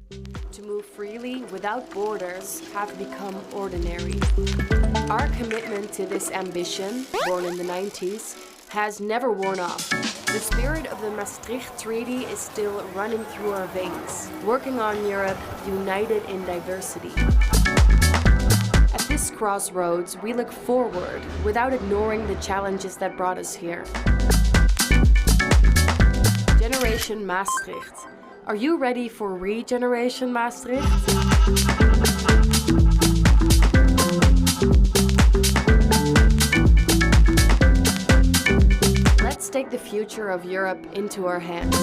To move freely without borders have become ordinary. Our commitment to this ambition, born in the 90s, has never worn off. The spirit of the Maastricht Treaty is still running through our veins, working on Europe united in diversity. At this crossroads, we look forward without ignoring the challenges that brought us here. Generation Maastricht. Are you ready for Regeneration Maastricht? Let's take the future of Europe into our hands.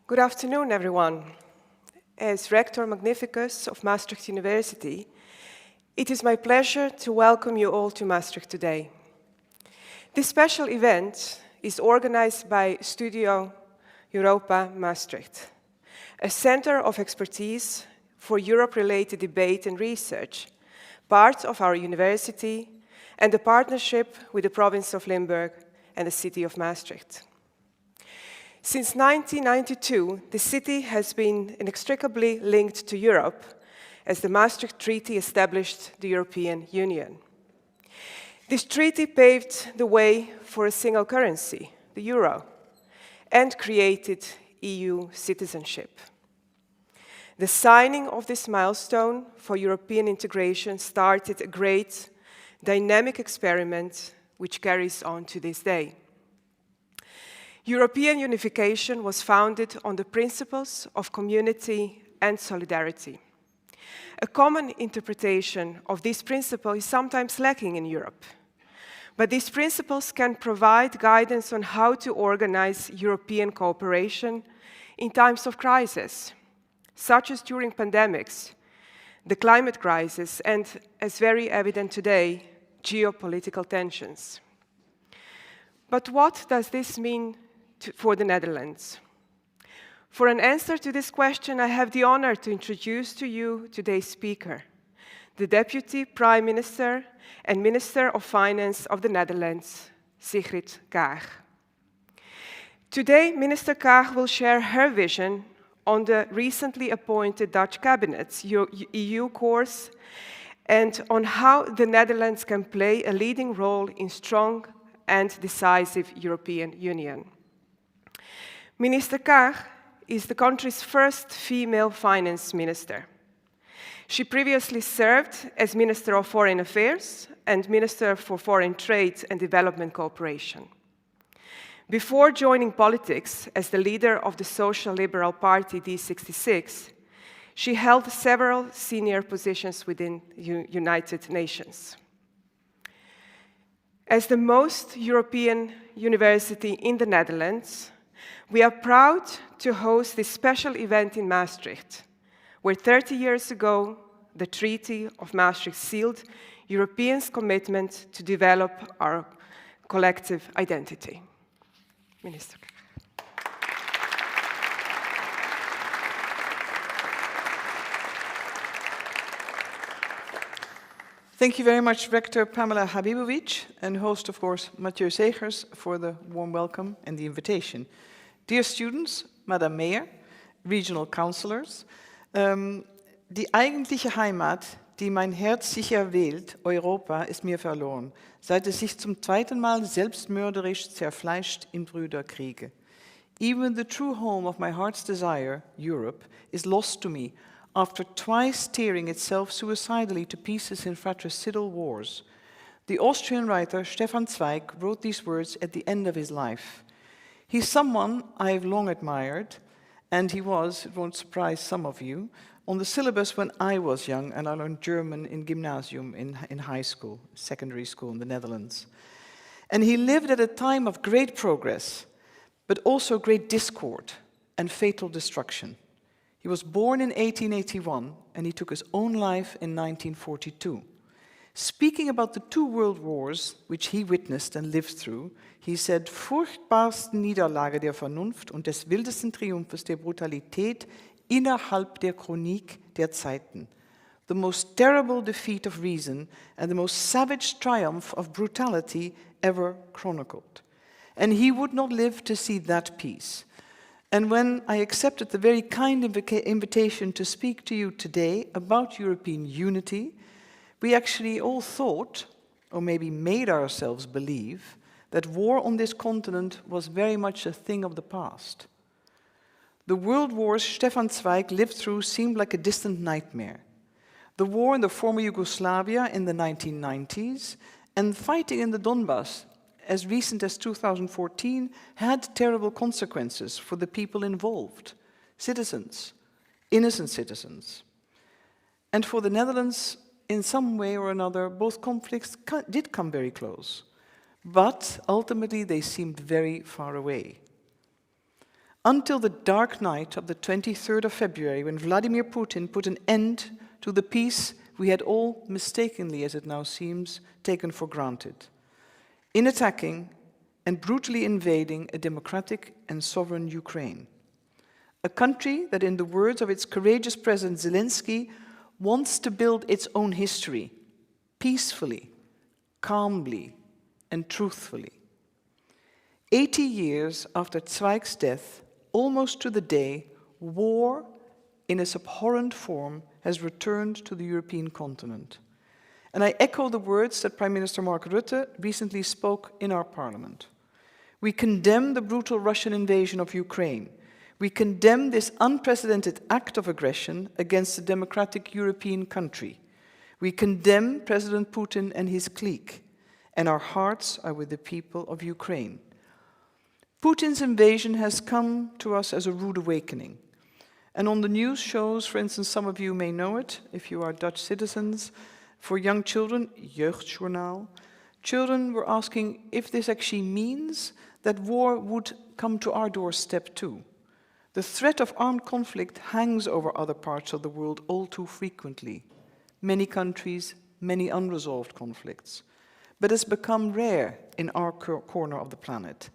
Good afternoon, everyone. As Rector Magnificus of Maastricht University, it is my pleasure to welcome you all to Maastricht today. This special event is organized by Studio Europa Maastricht, a center of expertise for Europe-related debate and research, part of our university, and a partnership with the province of Limburg and the city of Maastricht. Since 1992, the city has been inextricably linked to Europe as the Maastricht Treaty established the European Union. This treaty paved the way for a single currency, the euro, and created EU citizenship. The signing of this milestone for European integration started a great, dynamic experiment which carries on to this day. European unification was founded on the principles of community and solidarity. A common interpretation of this principle is sometimes lacking in Europe, but these principles can provide guidance on how to organize European cooperation in times of crisis, such as during pandemics, the climate crisis, and, as very evident today, geopolitical tensions. But what does this mean for the Netherlands? For an answer to this question, I have the honor to introduce to you today's speaker, the Deputy Prime Minister and Minister of Finance of the Netherlands, Sigrid Kaag. Today, Minister Kaag will share her vision on the recently appointed Dutch Cabinet's EU course and on how the Netherlands can play a leading role in strong and decisive European Union. Minister Kaag is the country's first female finance minister. She previously served as Minister of Foreign Affairs and Minister for Foreign Trade and Development Cooperation. Before joining politics as the leader of the Social Liberal Party D66, she held several senior positions within the United Nations. As the most European university in the Netherlands, we are proud to host this special event in Maastricht, where 30 years ago, the Treaty of Maastricht sealed Europeans' commitment to develop our collective identity. Minister. Thank you very much, Rector Pamela Habibovic, and host, of course, Mathieu Segers, for the warm welcome and the invitation. Dear students, Madam Mayor, regional councillors, die eigentliche Heimat, die mein Herz sicher wählt, Europa, ist mir verloren, seit es sich zum zweiten Mal selbstmörderisch zerfleischt in Brüderkriege. Even the true home of my heart's desire, Europe, is lost to me after twice tearing itself suicidally to pieces in fratricidal wars. The Austrian writer Stefan Zweig wrote these words at the end of his life. He's someone I've long admired, and he was, it won't surprise some of you, on the syllabus when I was young and I learned German in gymnasium in high school, secondary school in the Netherlands. And he lived at a time of great progress, but also great discord and fatal destruction. He was born in 1881 and he took his own life in 1942. Speaking about the two world wars which he witnessed and lived through, he said, furchtbarsten Niederlage der Vernunft und des wildesten Triumphes der Brutalität innerhalb der Chronik der Zeiten, the most terrible defeat of reason and the most savage triumph of brutality ever chronicled. And he would not live to see that peace. And when I accepted the very kind invitation to speak to you today about European unity, we actually all thought, or maybe made ourselves believe, that war on this continent was very much a thing of the past. The world wars Stefan Zweig lived through seemed like a distant nightmare. The war in the former Yugoslavia in the 1990s and fighting in the Donbass as recent as 2014 had terrible consequences for the people involved, citizens, innocent citizens. And for the Netherlands, in some way or another, both conflicts did come very close, but ultimately they seemed very far away. Until the dark night of the 23rd of February, when Vladimir Putin put an end to the peace we had all mistakenly, as it now seems, taken for granted, in attacking and brutally invading a democratic and sovereign Ukraine. A country that, in the words of its courageous President Zelensky, wants to build its own history, peacefully, calmly, and truthfully. 80 years after Zweig's death, almost to the day, war in its abhorrent form has returned to the European continent. And I echo the words that Prime Minister Mark Rutte recently spoke in our parliament. We condemn the brutal Russian invasion of Ukraine. We condemn this unprecedented act of aggression against a democratic European country. We condemn President Putin and his clique, and our hearts are with the people of Ukraine. Putin's invasion has come to us as a rude awakening. And on the news shows, for instance, some of you may know it, if you are Dutch citizens, for young children, Jeugdjournaal, children were asking if this actually means that war would come to our doorstep too. The threat of armed conflict hangs over other parts of the world all too frequently. Many countries, many unresolved conflicts. But it's become rare in our corner of the planet.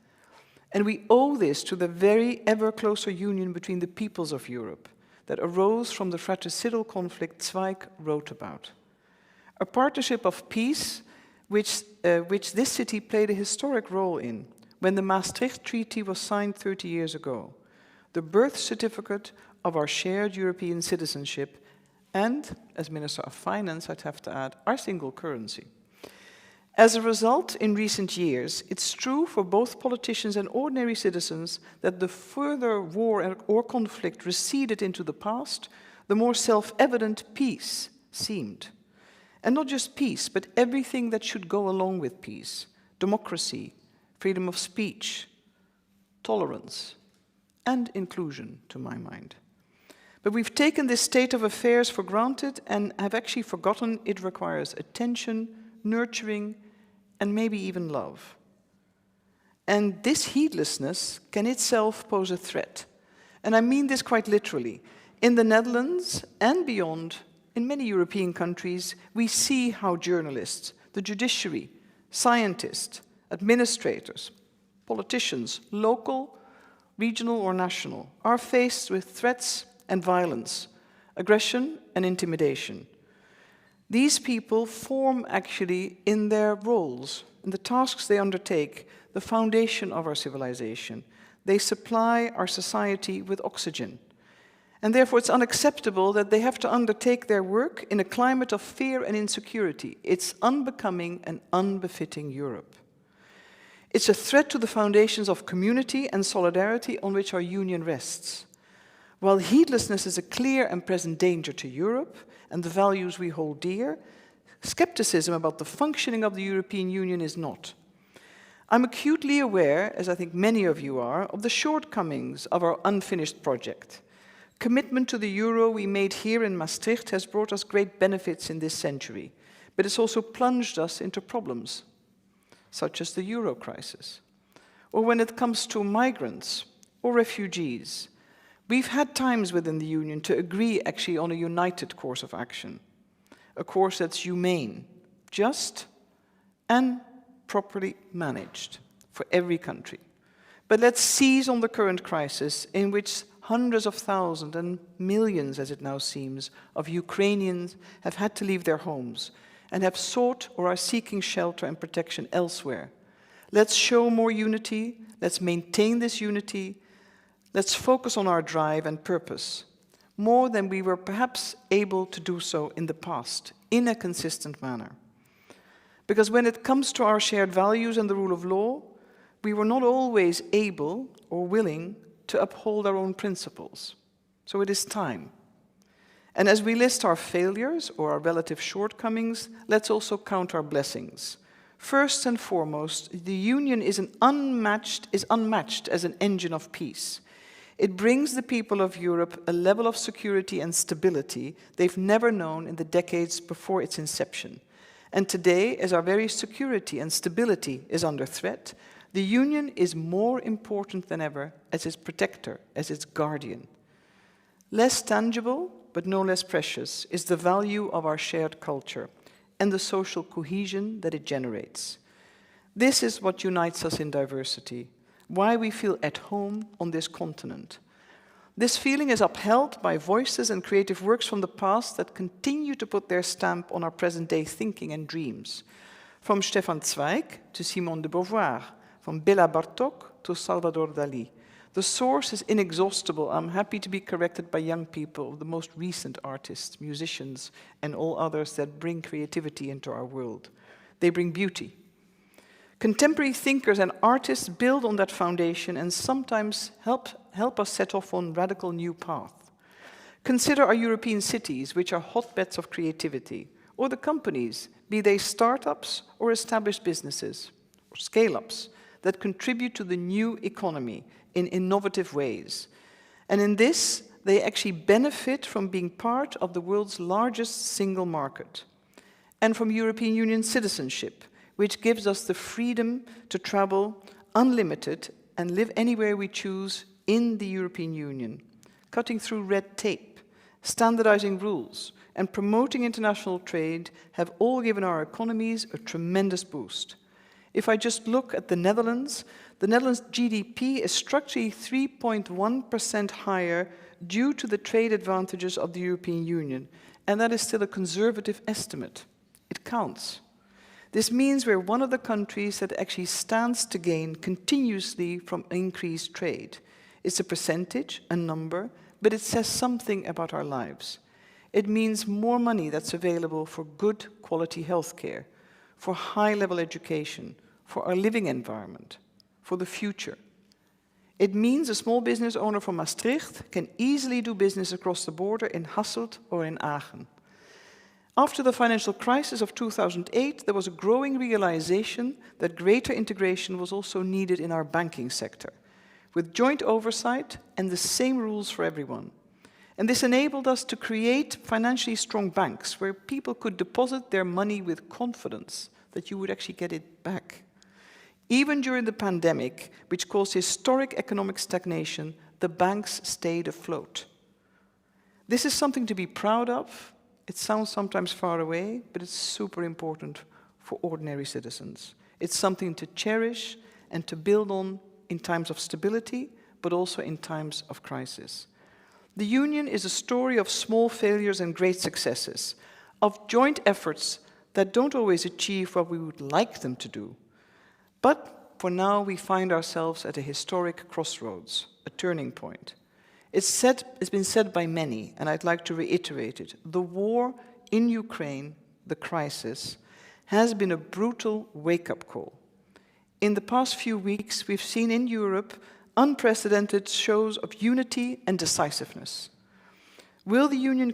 And we owe this to the very ever closer union between the peoples of Europe that arose from the fratricidal conflict Zweig wrote about. A partnership of peace which this city played a historic role in when the Maastricht Treaty was signed 30 years ago, the birth certificate of our shared European citizenship and, as Minister of Finance, I'd have to add, our single currency. As a result, in recent years, it's true for both politicians and ordinary citizens that the further war or conflict receded into the past, the more self-evident peace seemed. And not just peace, but everything that should go along with peace. Democracy, freedom of speech, tolerance, and inclusion, to my mind. But we've taken this state of affairs for granted and have actually forgotten it requires attention, nurturing, and maybe even love. And this heedlessness can itself pose a threat. And I mean this quite literally. In the Netherlands and beyond, in many European countries, we see how journalists, the judiciary, scientists, administrators, politicians, local, regional or national, are faced with threats and violence, aggression and intimidation. These people form actually in their roles, in the tasks they undertake, the foundation of our civilization. They supply our society with oxygen. And therefore it's unacceptable that they have to undertake their work in a climate of fear and insecurity. It's unbecoming and unbefitting Europe. It's a threat to the foundations of community and solidarity on which our union rests. While heedlessness is a clear and present danger to Europe and the values we hold dear, skepticism about the functioning of the European Union is not. I'm acutely aware, as I think many of you are, of the shortcomings of our unfinished project. Commitment to the euro we made here in Maastricht has brought us great benefits in this century, but it's also plunged us into problems, such as the euro crisis. Or when it comes to migrants or refugees, we've had times within the Union to agree actually on a united course of action, a course that's humane, just, and properly managed for every country. But let's seize on the current crisis in which hundreds of thousands and millions, as it now seems, of Ukrainians have had to leave their homes and have sought or are seeking shelter and protection elsewhere. Let's show more unity, let's maintain this unity, let's focus on our drive and purpose, more than we were perhaps able to do so in the past, in a consistent manner. Because when it comes to our shared values and the rule of law, we were not always able or willing to uphold our own principles. So it is time. And as we list our failures or our relative shortcomings, let's also count our blessings. First and foremost, the Union is unmatched as an engine of peace. It brings the people of Europe a level of security and stability they've never known in the decades before its inception. And today, as our very security and stability is under threat, the Union is more important than ever as its protector, as its guardian. Less tangible, but no less precious, is the value of our shared culture and the social cohesion that it generates. This is what unites us in diversity, why we feel at home on this continent. This feeling is upheld by voices and creative works from the past that continue to put their stamp on our present-day thinking and dreams. From Stefan Zweig to Simone de Beauvoir, from Béla Bartók to Salvador Dalí. The source is inexhaustible. I'm happy to be corrected by young people, the most recent artists, musicians, and all others that bring creativity into our world. They bring beauty. Contemporary thinkers and artists build on that foundation and sometimes help us set off on radical new paths. Consider our European cities, which are hotbeds of creativity, or the companies, be they startups or established businesses, or scale-ups, that contribute to the new economy in innovative ways. And in this, they actually benefit from being part of the world's largest single market, and from European Union citizenship, which gives us the freedom to travel unlimited and live anywhere we choose in the European Union, cutting through red tape, standardizing rules, and promoting international trade have all given our economies a tremendous boost. If I just look at the Netherlands GDP is structurally 3.1% higher due to the trade advantages of the European Union, and that is still a conservative estimate. It counts. This means we're one of the countries that actually stands to gain continuously from increased trade. It's a percentage, a number, but it says something about our lives. It means more money that's available for good quality healthcare, for high-level education, for our living environment, for the future. It means a small business owner from Maastricht can easily do business across the border in Hasselt or in Aachen. After the financial crisis of 2008, there was a growing realization that greater integration was also needed in our banking sector, with joint oversight and the same rules for everyone. And this enabled us to create financially strong banks where people could deposit their money with confidence that you would actually get it back. Even during the pandemic, which caused historic economic stagnation, the banks stayed afloat. This is something to be proud of. It sounds sometimes far away, but it's super important for ordinary citizens. It's something to cherish and to build on in times of stability, but also in times of crisis. The Union is a story of small failures and great successes, of joint efforts that don't always achieve what we would like them to do. But for now, we find ourselves at a historic crossroads, a turning point. It's been said by many, and I'd like to reiterate it. The war in Ukraine, the crisis, has been a brutal wake-up call. In the past few weeks, we've seen in Europe unprecedented shows of unity and decisiveness. Will the Union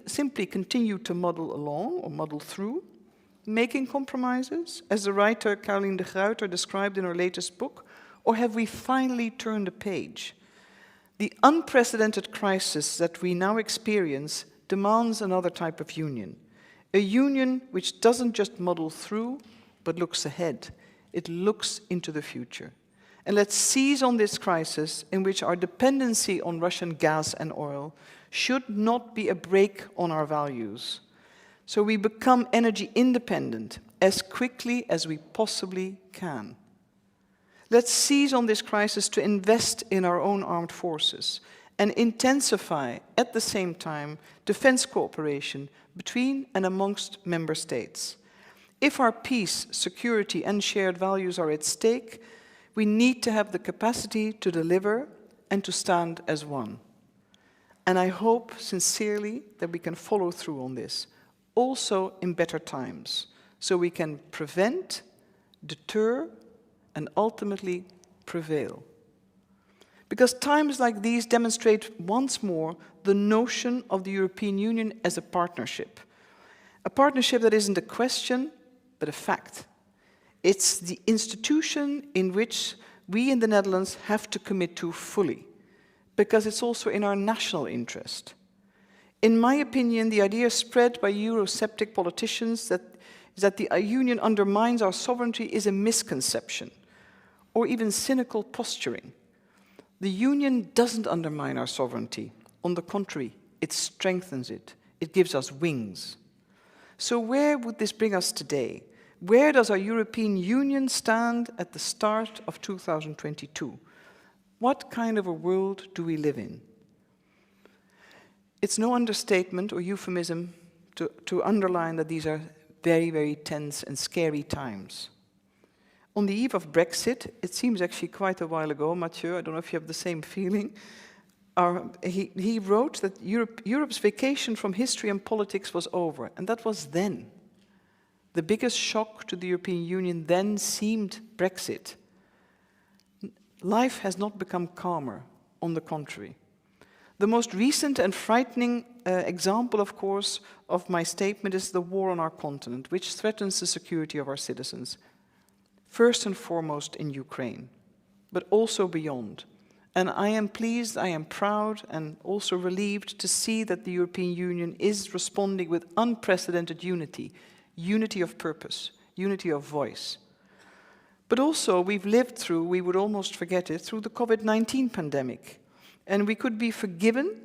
simply continue to muddle along or muddle through, making compromises, as the writer Caroline de Gruyter described in her latest book, or have we finally turned a page? The unprecedented crisis that we now experience demands another type of union, a union which doesn't just muddle through, but looks ahead. It looks into the future. And let's seize on this crisis in which our dependency on Russian gas and oil should not be a brake on our values. So we become energy independent as quickly as we possibly can. Let's seize on this crisis to invest in our own armed forces and intensify at the same time defense cooperation between and amongst member states. If our peace, security and shared values are at stake, we need to have the capacity to deliver and to stand as one. And I hope sincerely that we can follow through on this, also in better times, so we can prevent, deter, and ultimately prevail. Because times like these demonstrate once more the notion of the European Union as a partnership that isn't a question, but a fact. It's the institution in which we in the Netherlands have to commit to fully, because it's also in our national interest. In my opinion, the idea spread by Eurosceptic politicians that the Union undermines our sovereignty is a misconception, or even cynical posturing. The Union doesn't undermine our sovereignty. On the contrary, it strengthens it. It gives us wings. So where would this bring us today? Where does our European Union stand at the start of 2022? What kind of a world do we live in? It's no understatement or euphemism to underline that these are very, very tense and scary times. On the eve of Brexit, it seems actually quite a while ago, Mathieu, I don't know if you have the same feeling, he wrote that Europe's vacation from history and politics was over, and that was then. The biggest shock to the European Union then seemed Brexit. Life has not become calmer, on the contrary. The most recent and frightening example, of course, of my statement is the war on our continent, which threatens the security of our citizens. First and foremost in Ukraine, but also beyond. And I am pleased, I am proud, and also relieved to see that the European Union is responding with unprecedented unity, unity of purpose, unity of voice. But also we've lived through, we would almost forget it, through the COVID-19 pandemic. And we could be forgiven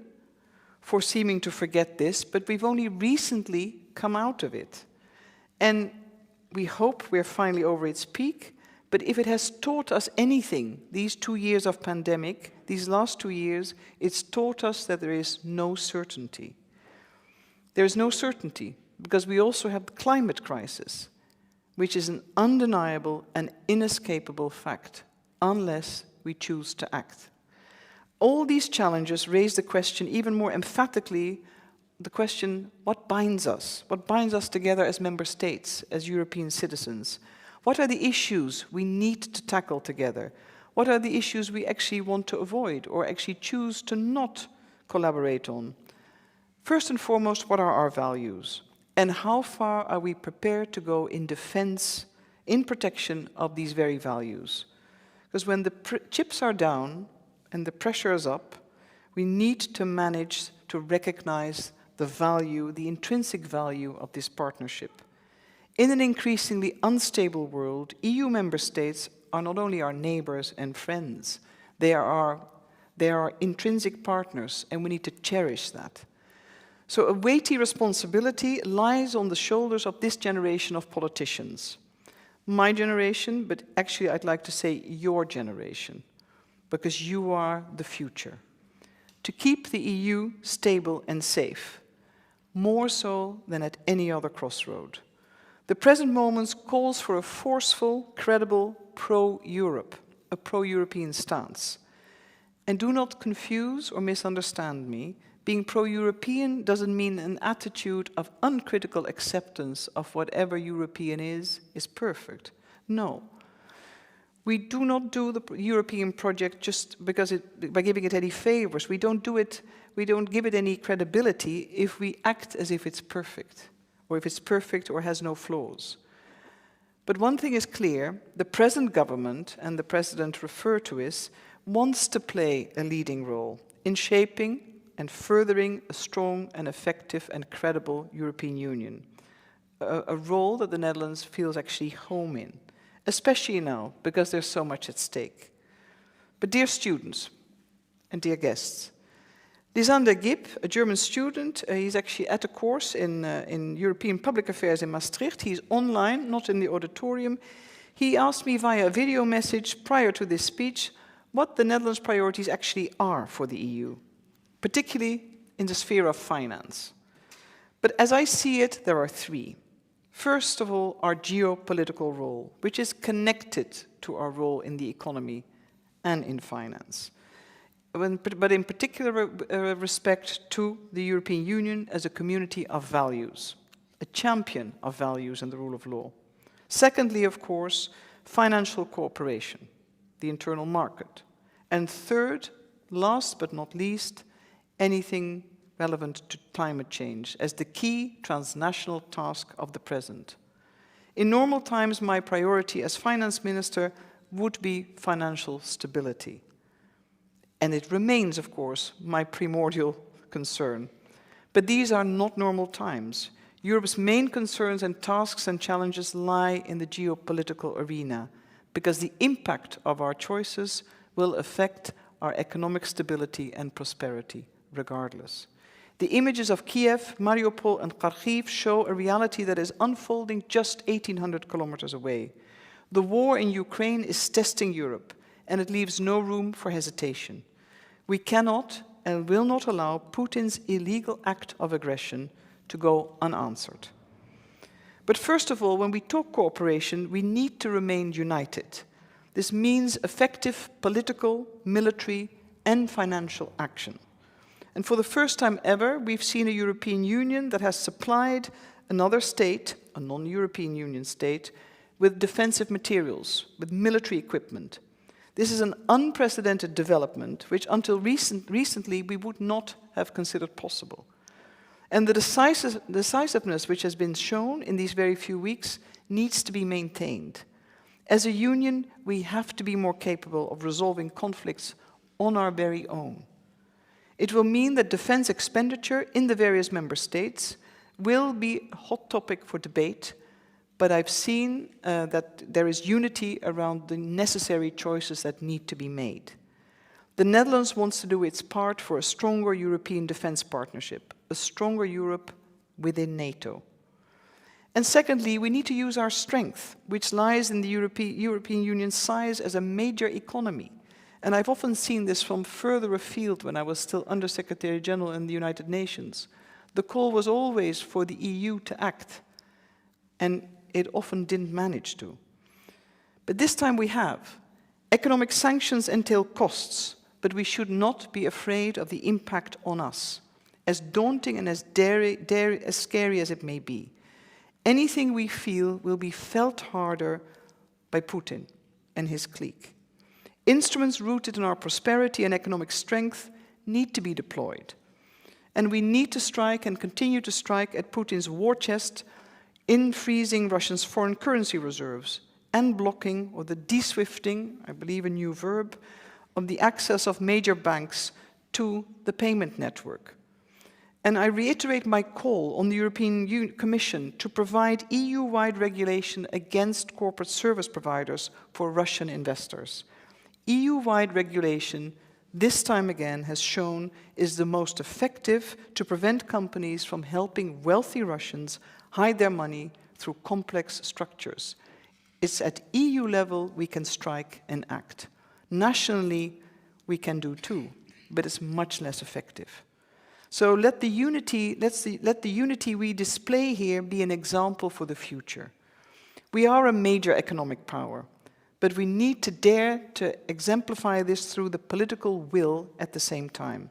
for seeming to forget this, but we've only recently come out of it. And we hope we're finally over its peak, but if it has taught us anything, these 2 years of pandemic, these last 2 years, it's taught us that there is no certainty. There is no certainty because we also have the climate crisis, which is an undeniable and inescapable fact, unless we choose to act. All these challenges raise the question even more emphatically, the question, what binds us? What binds us together as member states, as European citizens? What are the issues we need to tackle together? What are the issues we actually want to avoid or actually choose to not collaborate on? First and foremost, what are our values? And how far are we prepared to go in defense, in protection of these very values? Because when the chips are down and the pressure is up, we need to manage to recognize the value, the intrinsic value of this partnership. In an increasingly unstable world, EU member states are not only our neighbors and friends, they are intrinsic partners, and we need to cherish that. So a weighty responsibility lies on the shoulders of this generation of politicians. My generation, but actually I'd like to say your generation, because you are the future. To keep the EU stable and safe, more so than at any other crossroad. The present moment calls for a forceful, credible, pro-Europe, a pro-European stance. And do not confuse or misunderstand me. Being pro-European doesn't mean an attitude of uncritical acceptance of whatever European is perfect. No. We do not do the European project just because by giving it any favors. We don't give it any credibility if we act as if it's perfect, or if it's perfect or has no flaws. But one thing is clear, the present government, and the President referred to it, wants to play a leading role in shaping and furthering a strong and effective and credible European Union. A role that the Netherlands feels actually home in, especially now, because there's so much at stake. But dear students and dear guests, Lysander Gibb, a German student, he's actually at a course in European Public Affairs in Maastricht. He's online, not in the auditorium. He asked me via a video message prior to this speech what the Netherlands' priorities actually are for the EU. particularly in the sphere of finance. But as I see it, there are three. First of all, our geopolitical role, which is connected to our role in the economy and in finance. But in particular respect to the European Union as a community of values, a champion of values and the rule of law. Secondly, of course, financial cooperation, the internal market. And third, last but not least, anything relevant to climate change as the key transnational task of the present. In normal times, my priority as finance minister would be financial stability. And it remains, of course, my primordial concern. But these are not normal times. Europe's main concerns and tasks and challenges lie in the geopolitical arena, because the impact of our choices will affect our economic stability and prosperity, regardless. The images of Kiev, Mariupol, and Kharkiv show a reality that is unfolding just 1,800 kilometers away. The war in Ukraine is testing Europe, and it leaves no room for hesitation. We cannot and will not allow Putin's illegal act of aggression to go unanswered. But first of all, when we talk cooperation, we need to remain united. This means effective political, military, and financial action. And for the first time ever, we've seen a European Union that has supplied another state, a non-European Union state, with defensive materials, with military equipment. This is an unprecedented development, which until recently we would not have considered possible. And the decisiveness which has been shown in these very few weeks needs to be maintained. As a union, we have to be more capable of resolving conflicts on our very own. It will mean that defense expenditure in the various member states will be a hot topic for debate, but I've seen that there is unity around the necessary choices that need to be made. The Netherlands wants to do its part for a stronger European defense partnership, a stronger Europe within NATO. And secondly, we need to use our strength, which lies in the European Union's size as a major economy. And I've often seen this from further afield when I was still Undersecretary General in the United Nations. The call was always for the EU to act, and it often didn't manage to. But this time we have. Economic sanctions entail costs, but we should not be afraid of the impact on us, as daunting and as scary as it may be. Anything we feel will be felt harder by Putin and his clique. Instruments rooted in our prosperity and economic strength need to be deployed. And we need to strike and continue to strike at Putin's war chest in freezing Russia's foreign currency reserves and blocking, or the de-swifting, I believe a new verb, of the access of major banks to the payment network. And I reiterate my call on the European Commission to provide EU-wide regulation against corporate service providers for Russian investors. EU-wide regulation, this time again, has shown is the most effective to prevent companies from helping wealthy Russians hide their money through complex structures. It's at EU level we can strike and act. Nationally, we can do too, but it's much less effective. So let the unity we display here be an example for the future. We are a major economic power, but we need to dare to exemplify this through the political will at the same time.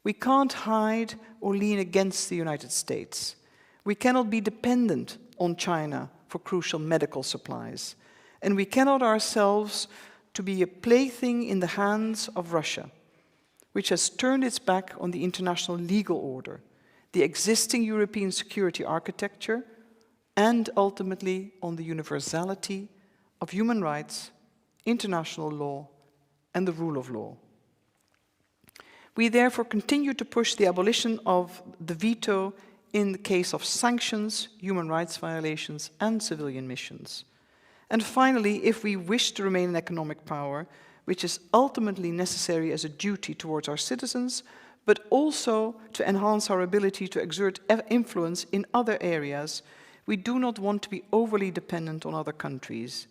We can't hide or lean against the United States. We cannot be dependent on China for crucial medical supplies. And we cannot ourselves to be a plaything in the hands of Russia, which has turned its back on the international legal order, the existing European security architecture, and ultimately on the universality of human rights, international law, and the rule of law. We therefore continue to push the abolition of the veto in the case of sanctions, human rights violations, and civilian missions. And finally, if we wish to remain an economic power, which is ultimately necessary as a duty towards our citizens, but also to enhance our ability to exert influence in other areas, we do not want to be overly dependent on other countries.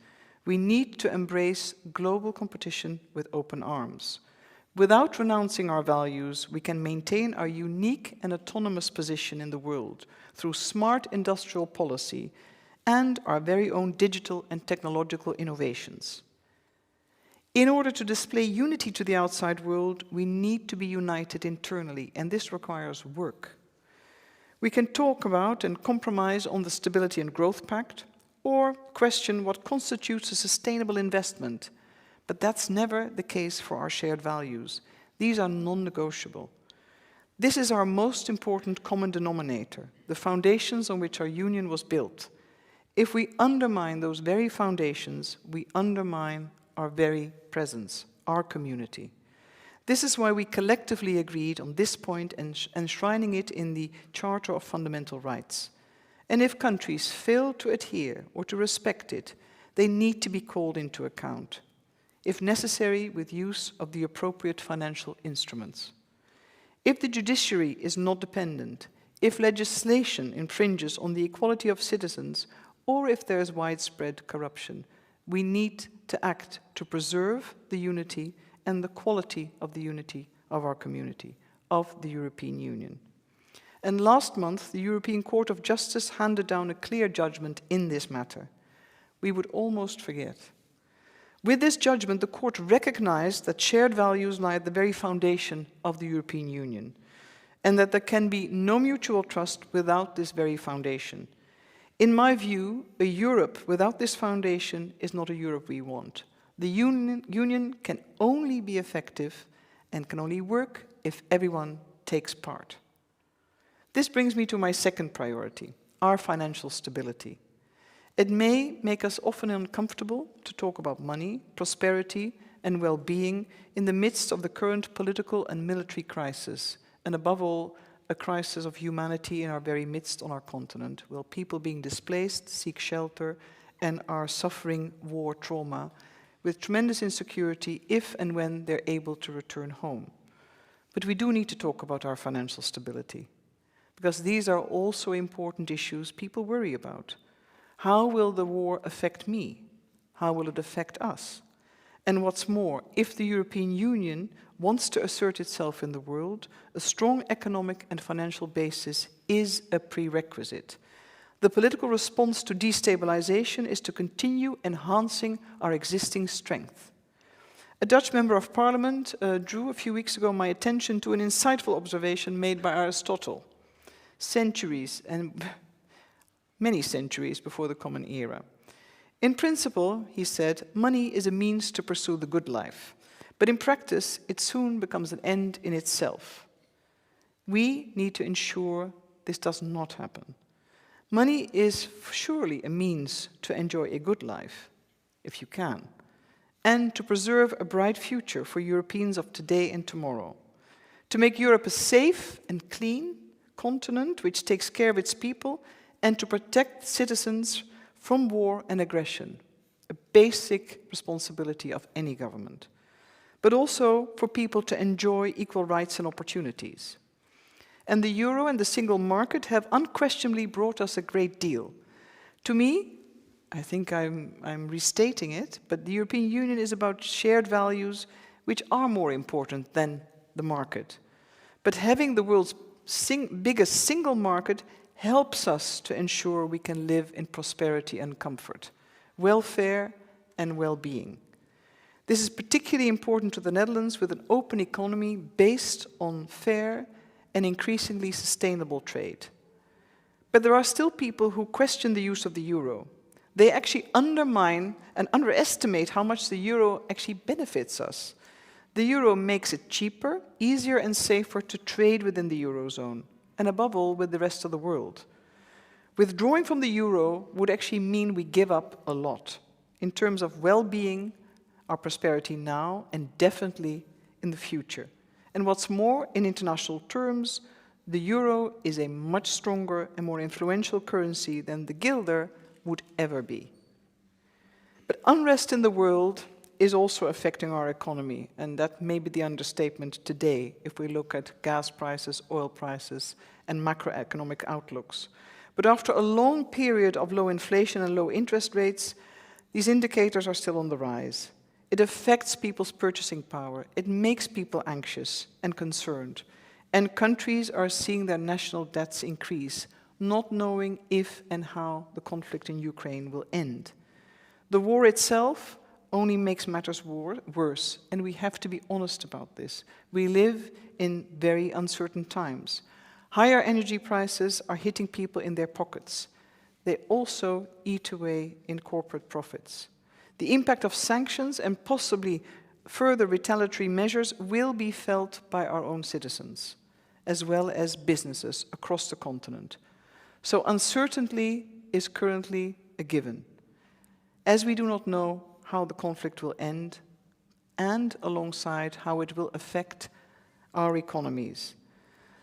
We need to embrace global competition with open arms. Without renouncing our values, we can maintain our unique and autonomous position in the world through smart industrial policy and our very own digital and technological innovations. In order to display unity to the outside world, we need to be united internally, and this requires work. We can talk about and compromise on the Stability and Growth Pact, or question what constitutes a sustainable investment, but that's never the case for our shared values. These are non-negotiable. This is our most important common denominator, the foundations on which our union was built. If we undermine those very foundations, we undermine our very presence, our community. This is why we collectively agreed on this point and enshrining it in the Charter of Fundamental Rights. And if countries fail to adhere or to respect it, they need to be called into account, if necessary with use of the appropriate financial instruments. If the judiciary is not dependent, if legislation infringes on the equality of citizens, or if there is widespread corruption, we need to act to preserve the unity and the quality of the unity of our community, of the European Union. And last month, the European Court of Justice handed down a clear judgment in this matter. We would almost forget. With this judgment, the court recognized that shared values lie at the very foundation of the European Union, and that there can be no mutual trust without this very foundation. In my view, a Europe without this foundation is not a Europe we want. The union can only be effective and can only work if everyone takes part. This brings me to my second priority, our financial stability. It may make us often uncomfortable to talk about money, prosperity, and well-being in the midst of the current political and military crisis, and above all, a crisis of humanity in our very midst on our continent, where people being displaced seek shelter and are suffering war trauma with tremendous insecurity if and when they're able to return home. But we do need to talk about our financial stability, because these are also important issues people worry about. How will the war affect me? How will it affect us? And what's more, if the European Union wants to assert itself in the world, a strong economic and financial basis is a prerequisite. The political response to destabilization is to continue enhancing our existing strength. A Dutch member of parliament drew a few weeks ago my attention to an insightful observation made by Aristotle, centuries and many centuries before the Common Era. In principle, he said, money is a means to pursue the good life, but in practice, it soon becomes an end in itself. We need to ensure this does not happen. Money is surely a means to enjoy a good life, if you can, and to preserve a bright future for Europeans of today and tomorrow, to make Europe a safe and clean continent which takes care of its people, and to protect citizens from war and aggression, a basic responsibility of any government, but also for people to enjoy equal rights and opportunities. And the euro and the single market have unquestionably brought us a great deal. To me, I think I'm restating it, but the European Union is about shared values which are more important than the market. But having the world's biggest single market helps us to ensure we can live in prosperity and comfort, welfare and well-being. This is particularly important to the Netherlands with an open economy based on fair and increasingly sustainable trade. But there are still people who question the use of the euro. They actually undermine and underestimate how much the euro actually benefits us. The euro makes it cheaper, easier and safer to trade within the eurozone, and above all with the rest of the world. Withdrawing from the euro would actually mean we give up a lot in terms of well-being, our prosperity now, and definitely in the future. And what's more, in international terms, the euro is a much stronger and more influential currency than the guilder would ever be. But unrest in the world is also affecting our economy, and that may be the understatement today if we look at gas prices, oil prices, and macroeconomic outlooks. But after a long period of low inflation and low interest rates, these indicators are still on the rise. It affects people's purchasing power. It makes people anxious and concerned. And countries are seeing their national debts increase, not knowing if and how the conflict in Ukraine will end. The war itself only makes matters worse, and we have to be honest about this. We live in very uncertain times. Higher energy prices are hitting people in their pockets. They also eat away in corporate profits. The impact of sanctions and possibly further retaliatory measures will be felt by our own citizens, as well as businesses across the continent. So uncertainty is currently a given, as we do not know how the conflict will end and alongside how it will affect our economies.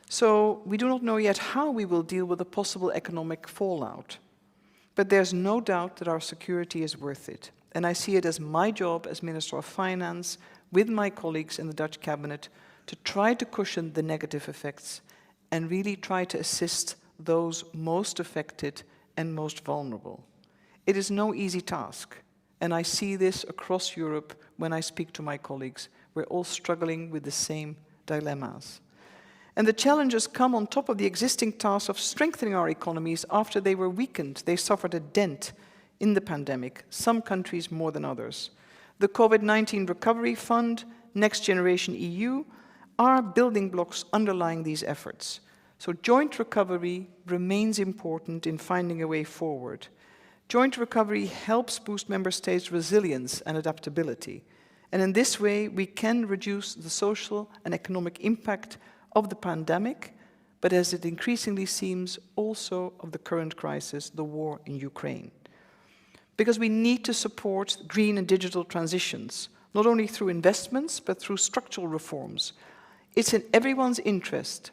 So we do not know yet how we will deal with the possible economic fallout, but there's no doubt that our security is worth it. And I see it as my job as Minister of Finance, with my colleagues in the Dutch cabinet, to try to cushion the negative effects and really try to assist those most affected and most vulnerable. It is no easy task, and I see this across Europe when I speak to my colleagues. We're all struggling with the same dilemmas. And the challenges come on top of the existing task of strengthening our economies after they were weakened. They suffered a dent in the pandemic, some countries more than others. The COVID-19 Recovery Fund, Next Generation EU, are building blocks underlying these efforts. So joint recovery remains important in finding a way forward. Joint recovery helps boost member states' resilience and adaptability. And in this way, we can reduce the social and economic impact of the pandemic, but as it increasingly seems, also of the current crisis, the war in Ukraine. Because we need to support green and digital transitions, not only through investments, but through structural reforms. It's in everyone's interest,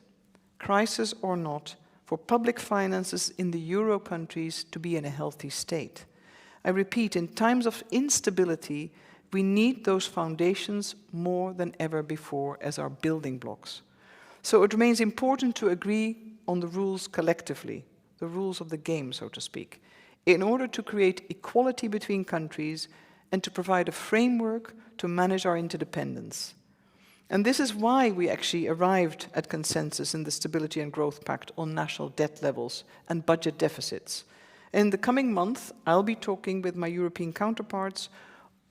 crisis or not, for public finances in the Euro countries to be in a healthy state. I repeat, in times of instability, we need those foundations more than ever before as our building blocks. So it remains important to agree on the rules collectively, the rules of the game, so to speak, in order to create equality between countries and to provide a framework to manage our interdependence. And this is why we actually arrived at consensus in the Stability and Growth Pact on national debt levels and budget deficits. In the coming month, I'll be talking with my European counterparts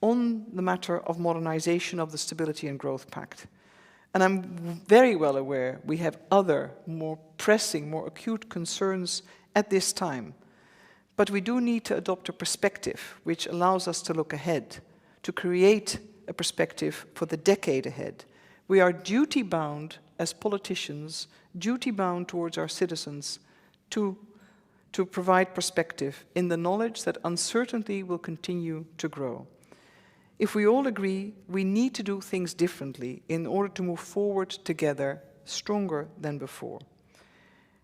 on the matter of modernization of the Stability and Growth Pact. And I'm very well aware we have other, more pressing, more acute concerns at this time. But we do need to adopt a perspective which allows us to look ahead, to create a perspective for the decade ahead. We are duty-bound as politicians, duty-bound towards our citizens to provide perspective in the knowledge that uncertainty will continue to grow. If we all agree, we need to do things differently in order to move forward together, stronger than before.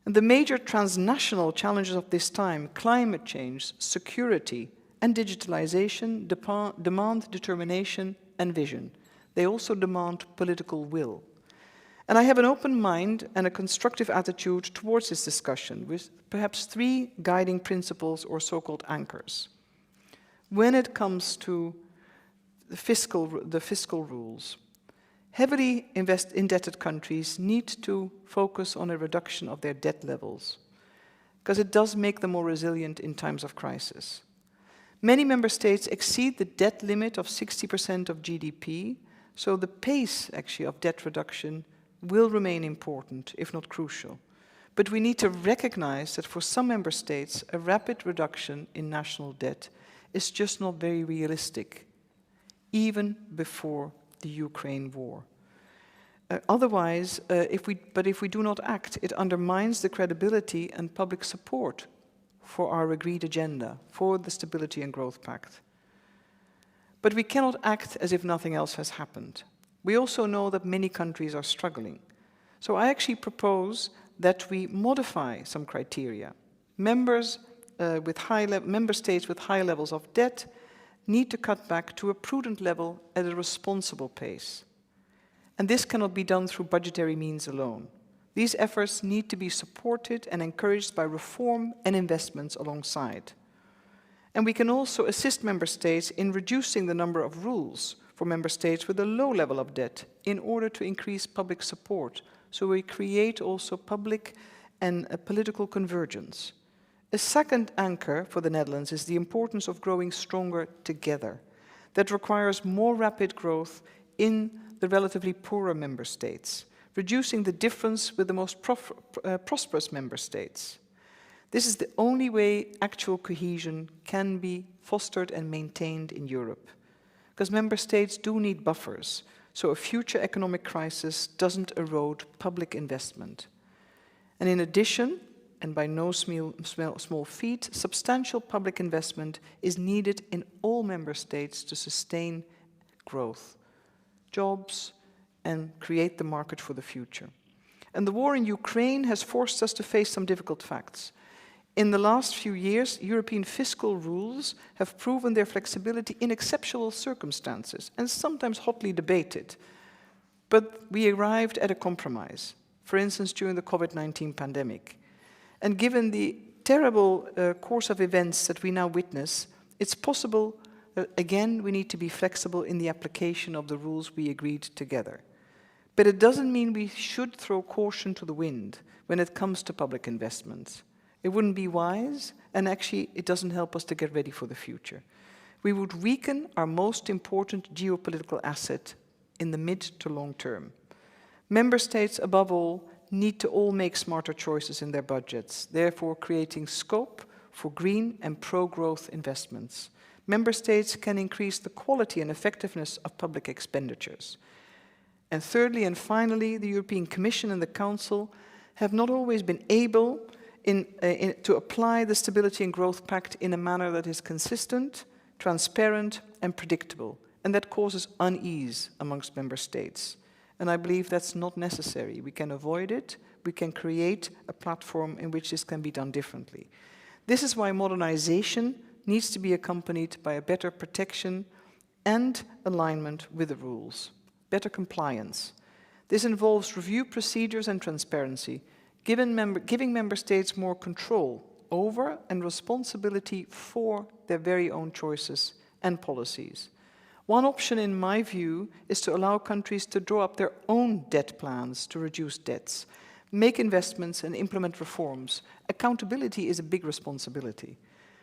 And the major transnational challenges of this time, climate change, security, and digitalization, demand determination and vision. They also demand political will. And I have an open mind and a constructive attitude towards this discussion with perhaps 3 guiding principles or so-called anchors. When it comes to the fiscal rules, heavily indebted countries need to focus on a reduction of their debt levels because it does make them more resilient in times of crisis. Many member states exceed the debt limit of 60% of GDP, so the pace actually of debt reduction will remain important, if not crucial. But we need to recognize that for some member states, a rapid reduction in national debt is just not very realistic, even before the Ukraine war. Otherwise, if we do not act, it undermines the credibility and public support for our agreed agenda, for the Stability and Growth Pact. But we cannot act as if nothing else has happened. We also know that many countries are struggling. So I actually propose that we modify some criteria. Member states with high levels of debt need to cut back to a prudent level at a responsible pace. And this cannot be done through budgetary means alone. These efforts need to be supported and encouraged by reform and investments alongside. And we can also assist member states in reducing the number of rules for member states with a low level of debt in order to increase public support. So we create also public and political convergence. A second anchor for the Netherlands is the importance of growing stronger together. That requires more rapid growth in the relatively poorer member states, reducing the difference with the most prosperous member states. This is the only way actual cohesion can be fostered and maintained in Europe, because member states do need buffers, so a future economic crisis doesn't erode public investment. And in addition, and by no small feat, substantial public investment is needed in all member states to sustain growth, jobs, and create the market for the future. And the war in Ukraine has forced us to face some difficult facts. In the last few years, European fiscal rules have proven their flexibility in exceptional circumstances and sometimes hotly debated. But we arrived at a compromise, for instance, during the COVID-19 pandemic. And given the terrible course of events that we now witness, it's possible that, again, we need to be flexible in the application of the rules we agreed together. But it doesn't mean we should throw caution to the wind when it comes to public investments. It wouldn't be wise, and actually it doesn't help us to get ready for the future. We would weaken our most important geopolitical asset in the mid to long term. Member states, above all, need to all make smarter choices in their budgets, therefore creating scope for green and pro-growth investments. Member states can increase the quality and effectiveness of public expenditures. And thirdly and finally, the European Commission and the Council have not always been able to apply the Stability and Growth Pact in a manner that is consistent, transparent, and predictable, and that causes unease amongst member states. And I believe that's not necessary. We can avoid it. We can create a platform in which this can be done differently. This is why modernization needs to be accompanied by a better protection and alignment with the rules, better compliance. This involves review procedures and transparency, giving member states more control over and responsibility for their very own choices and policies. One option, in my view, is to allow countries to draw up their own debt plans to reduce debts, make investments and implement reforms. Accountability is a big responsibility.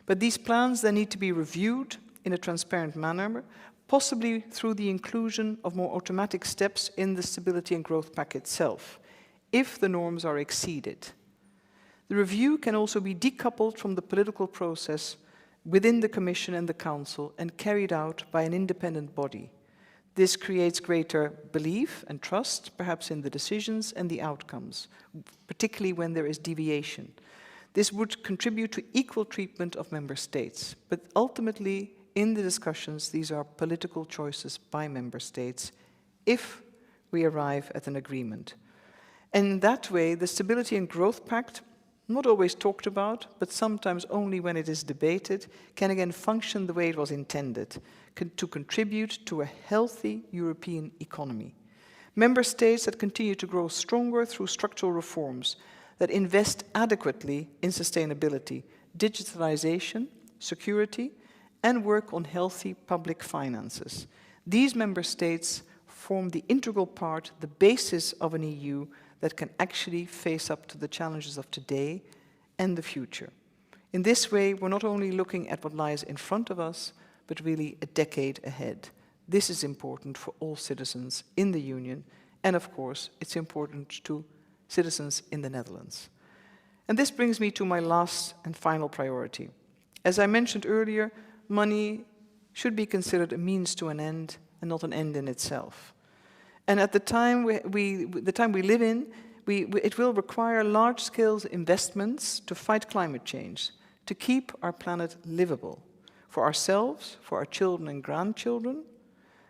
But these plans then need to be reviewed in a transparent manner, possibly through the inclusion of more automatic steps in the Stability and Growth Pact itself, if the norms are exceeded. The review can also be decoupled from the political process within the Commission and the Council and carried out by an independent body. This creates greater belief and trust, perhaps in the decisions and the outcomes, particularly when there is deviation. This would contribute to equal treatment of member states, but ultimately, in the discussions, these are political choices by member states if we arrive at an agreement. And in that way, the Stability and Growth Pact, not always talked about, but sometimes only when it is debated, can again function the way it was intended, to contribute to a healthy European economy. Member states that continue to grow stronger through structural reforms, that invest adequately in sustainability, digitalization, security, and work on healthy public finances. These member states form the integral part, the basis of an EU that can actually face up to the challenges of today and the future. In this way, we're not only looking at what lies in front of us, but really a decade ahead. This is important for all citizens in the Union, and of course, it's important to citizens in the Netherlands. And this brings me to my last and final priority. As I mentioned earlier, money should be considered a means to an end and not an end in itself. And at the time we live in, it will require large-scale investments to fight climate change, to keep our planet livable, for ourselves, for our children and grandchildren,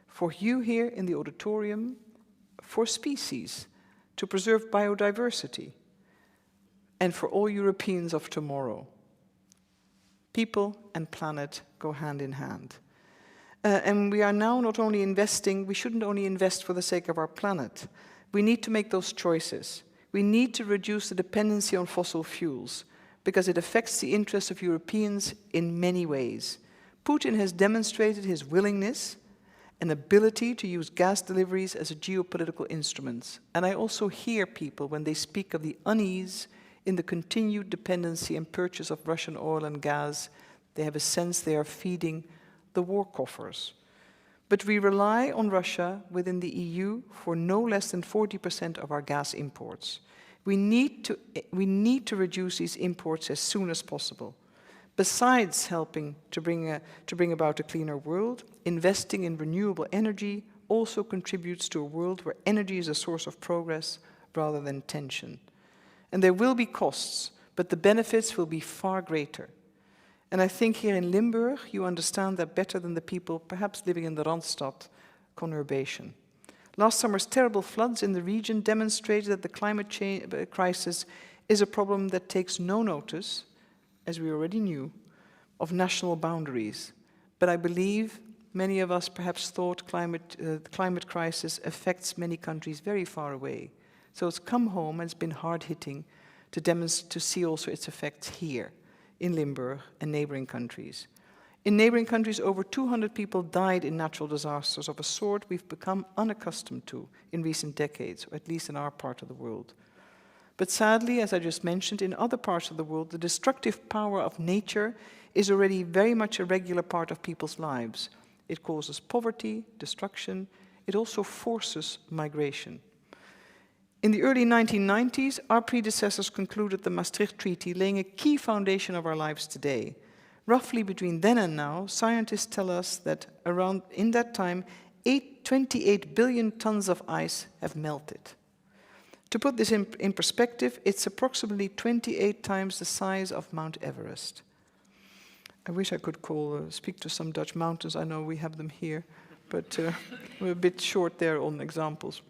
for you here in the auditorium, for species, to preserve biodiversity, and for all Europeans of tomorrow. People and planet go hand in hand. And we are now not only investing, we shouldn't only invest for the sake of our planet. We need to make those choices. We need to reduce the dependency on fossil fuels because it affects the interests of Europeans in many ways. Putin has demonstrated his willingness an ability to use gas deliveries as a geopolitical instrument. And I also hear people when they speak of the unease in the continued dependency and purchase of Russian oil and gas, they have a sense they are feeding the war coffers. But we rely on Russia within the EU for no less than 40% of our gas imports. We need to reduce these imports as soon as possible. Besides helping to bring about a cleaner world, investing in renewable energy also contributes to a world where energy is a source of progress rather than tension. And there will be costs, but the benefits will be far greater. And I think here in Limburg, you understand that better than the people perhaps living in the Randstad conurbation. Last summer's terrible floods in the region demonstrated that the climate change crisis is a problem that takes no notice, as we already knew, of national boundaries. But I believe many of us perhaps thought the climate crisis affects many countries very far away. So it's come home and it's been hard-hitting to see also its effects here in Limburg and neighboring countries. In neighboring countries, over 200 people died in natural disasters of a sort we've become unaccustomed to in recent decades, or at least in our part of the world. But sadly, as I just mentioned, in other parts of the world, the destructive power of nature is already very much a regular part of people's lives. It causes poverty, destruction. It also forces migration. In the early 1990s, our predecessors concluded the Maastricht Treaty, laying a key foundation of our lives today. Roughly between then and now, scientists tell us that around in that time, 28 billion tons of ice have melted. To put this in perspective, it's approximately 28 times the size of Mount Everest. I wish I could speak to some Dutch mountains. I know we have them here, but we're a bit short there on examples.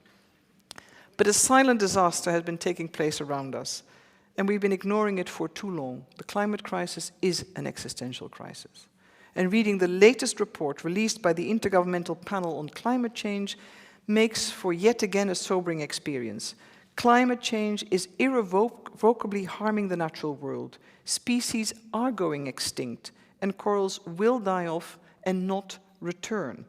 But a silent disaster has been taking place around us, and we've been ignoring it for too long. The climate crisis is an existential crisis. And reading the latest report released by the Intergovernmental Panel on Climate Change makes for yet again a sobering experience. Climate change is irrevocably harming the natural world. Species are going extinct, and corals will die off and not return.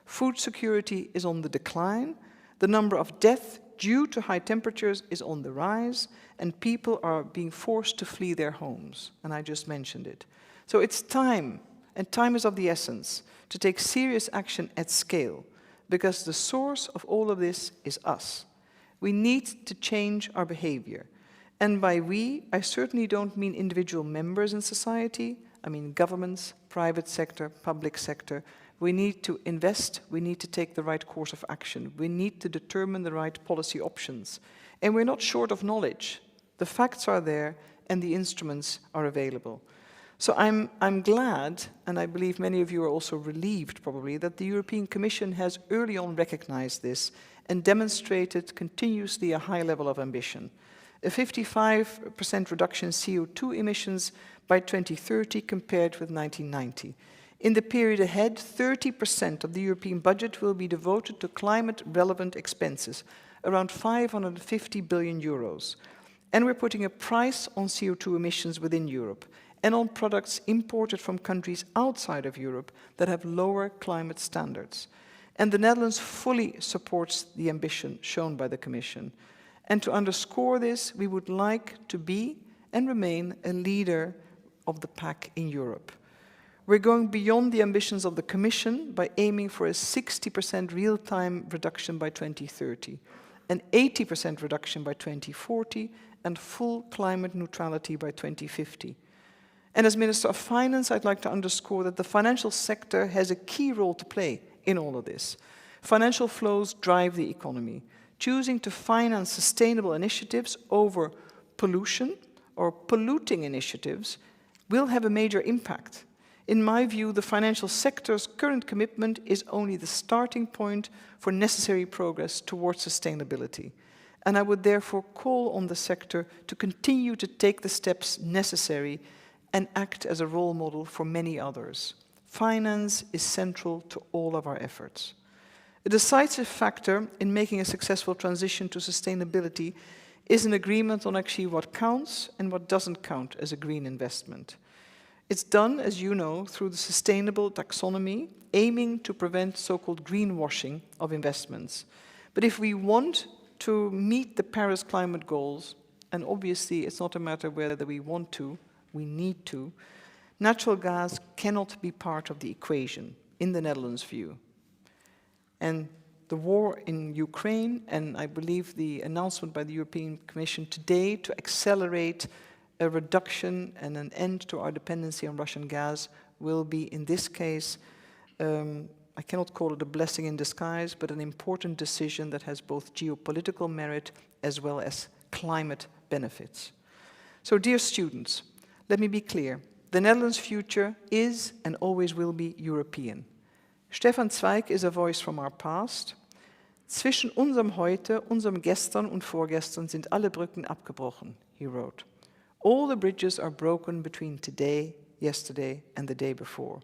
Food security is on the decline. The number of deaths due to high temperatures is on the rise, and people are being forced to flee their homes, and I just mentioned it. So it's time, and time is of the essence, to take serious action at scale, because the source of all of this is us. We need to change our behavior. And by we, I certainly don't mean individual members in society. I mean governments, private sector, public sector. We need to invest, we need to take the right course of action. We need to determine the right policy options. And we're not short of knowledge. The facts are there and the instruments are available. So I'm glad, and I believe many of you are also relieved probably, that the European Commission has early on recognized this and demonstrated continuously a high level of ambition. A 55% reduction in CO2 emissions by 2030 compared with 1990. In the period ahead, 30% of the European budget will be devoted to climate-relevant expenses, around 550 billion euros. And we're putting a price on CO2 emissions within Europe and on products imported from countries outside of Europe that have lower climate standards. And the Netherlands fully supports the ambition shown by the Commission. And to underscore this, we would like to be and remain a leader of the pack in Europe. We're going beyond the ambitions of the Commission by aiming for a 60% real-time reduction by 2030, an 80% reduction by 2040, and full climate neutrality by 2050. And as Minister of Finance, I'd like to underscore that the financial sector has a key role to play in all of this. Financial flows drive the economy. Choosing to finance sustainable initiatives over pollution or polluting initiatives will have a major impact. In my view, the financial sector's current commitment is only the starting point for necessary progress towards sustainability. And I would therefore call on the sector to continue to take the steps necessary and act as a role model for many others. Finance is central to all of our efforts. A decisive factor in making a successful transition to sustainability is an agreement on actually what counts and what doesn't count as a green investment. It's done, as you know, through the sustainable taxonomy, aiming to prevent so-called greenwashing of investments. But if we want to meet the Paris climate goals, and obviously it's not a matter whether we want to, we need to, natural gas cannot be part of the equation, in the Netherlands' view. And the war in Ukraine, and I believe the announcement by the European Commission today to accelerate a reduction and an end to our dependency on Russian gas will be, in this case, I cannot call it a blessing in disguise, but an important decision that has both geopolitical merit as well as climate benefits. So, dear students, let me be clear. The Netherlands' future is and always will be European. Stefan Zweig is a voice from our past. Zwischen unserem Heute, unserem Gestern und Vorgestern sind alle Brücken abgebrochen, he wrote. All the bridges are broken between today, yesterday, and the day before.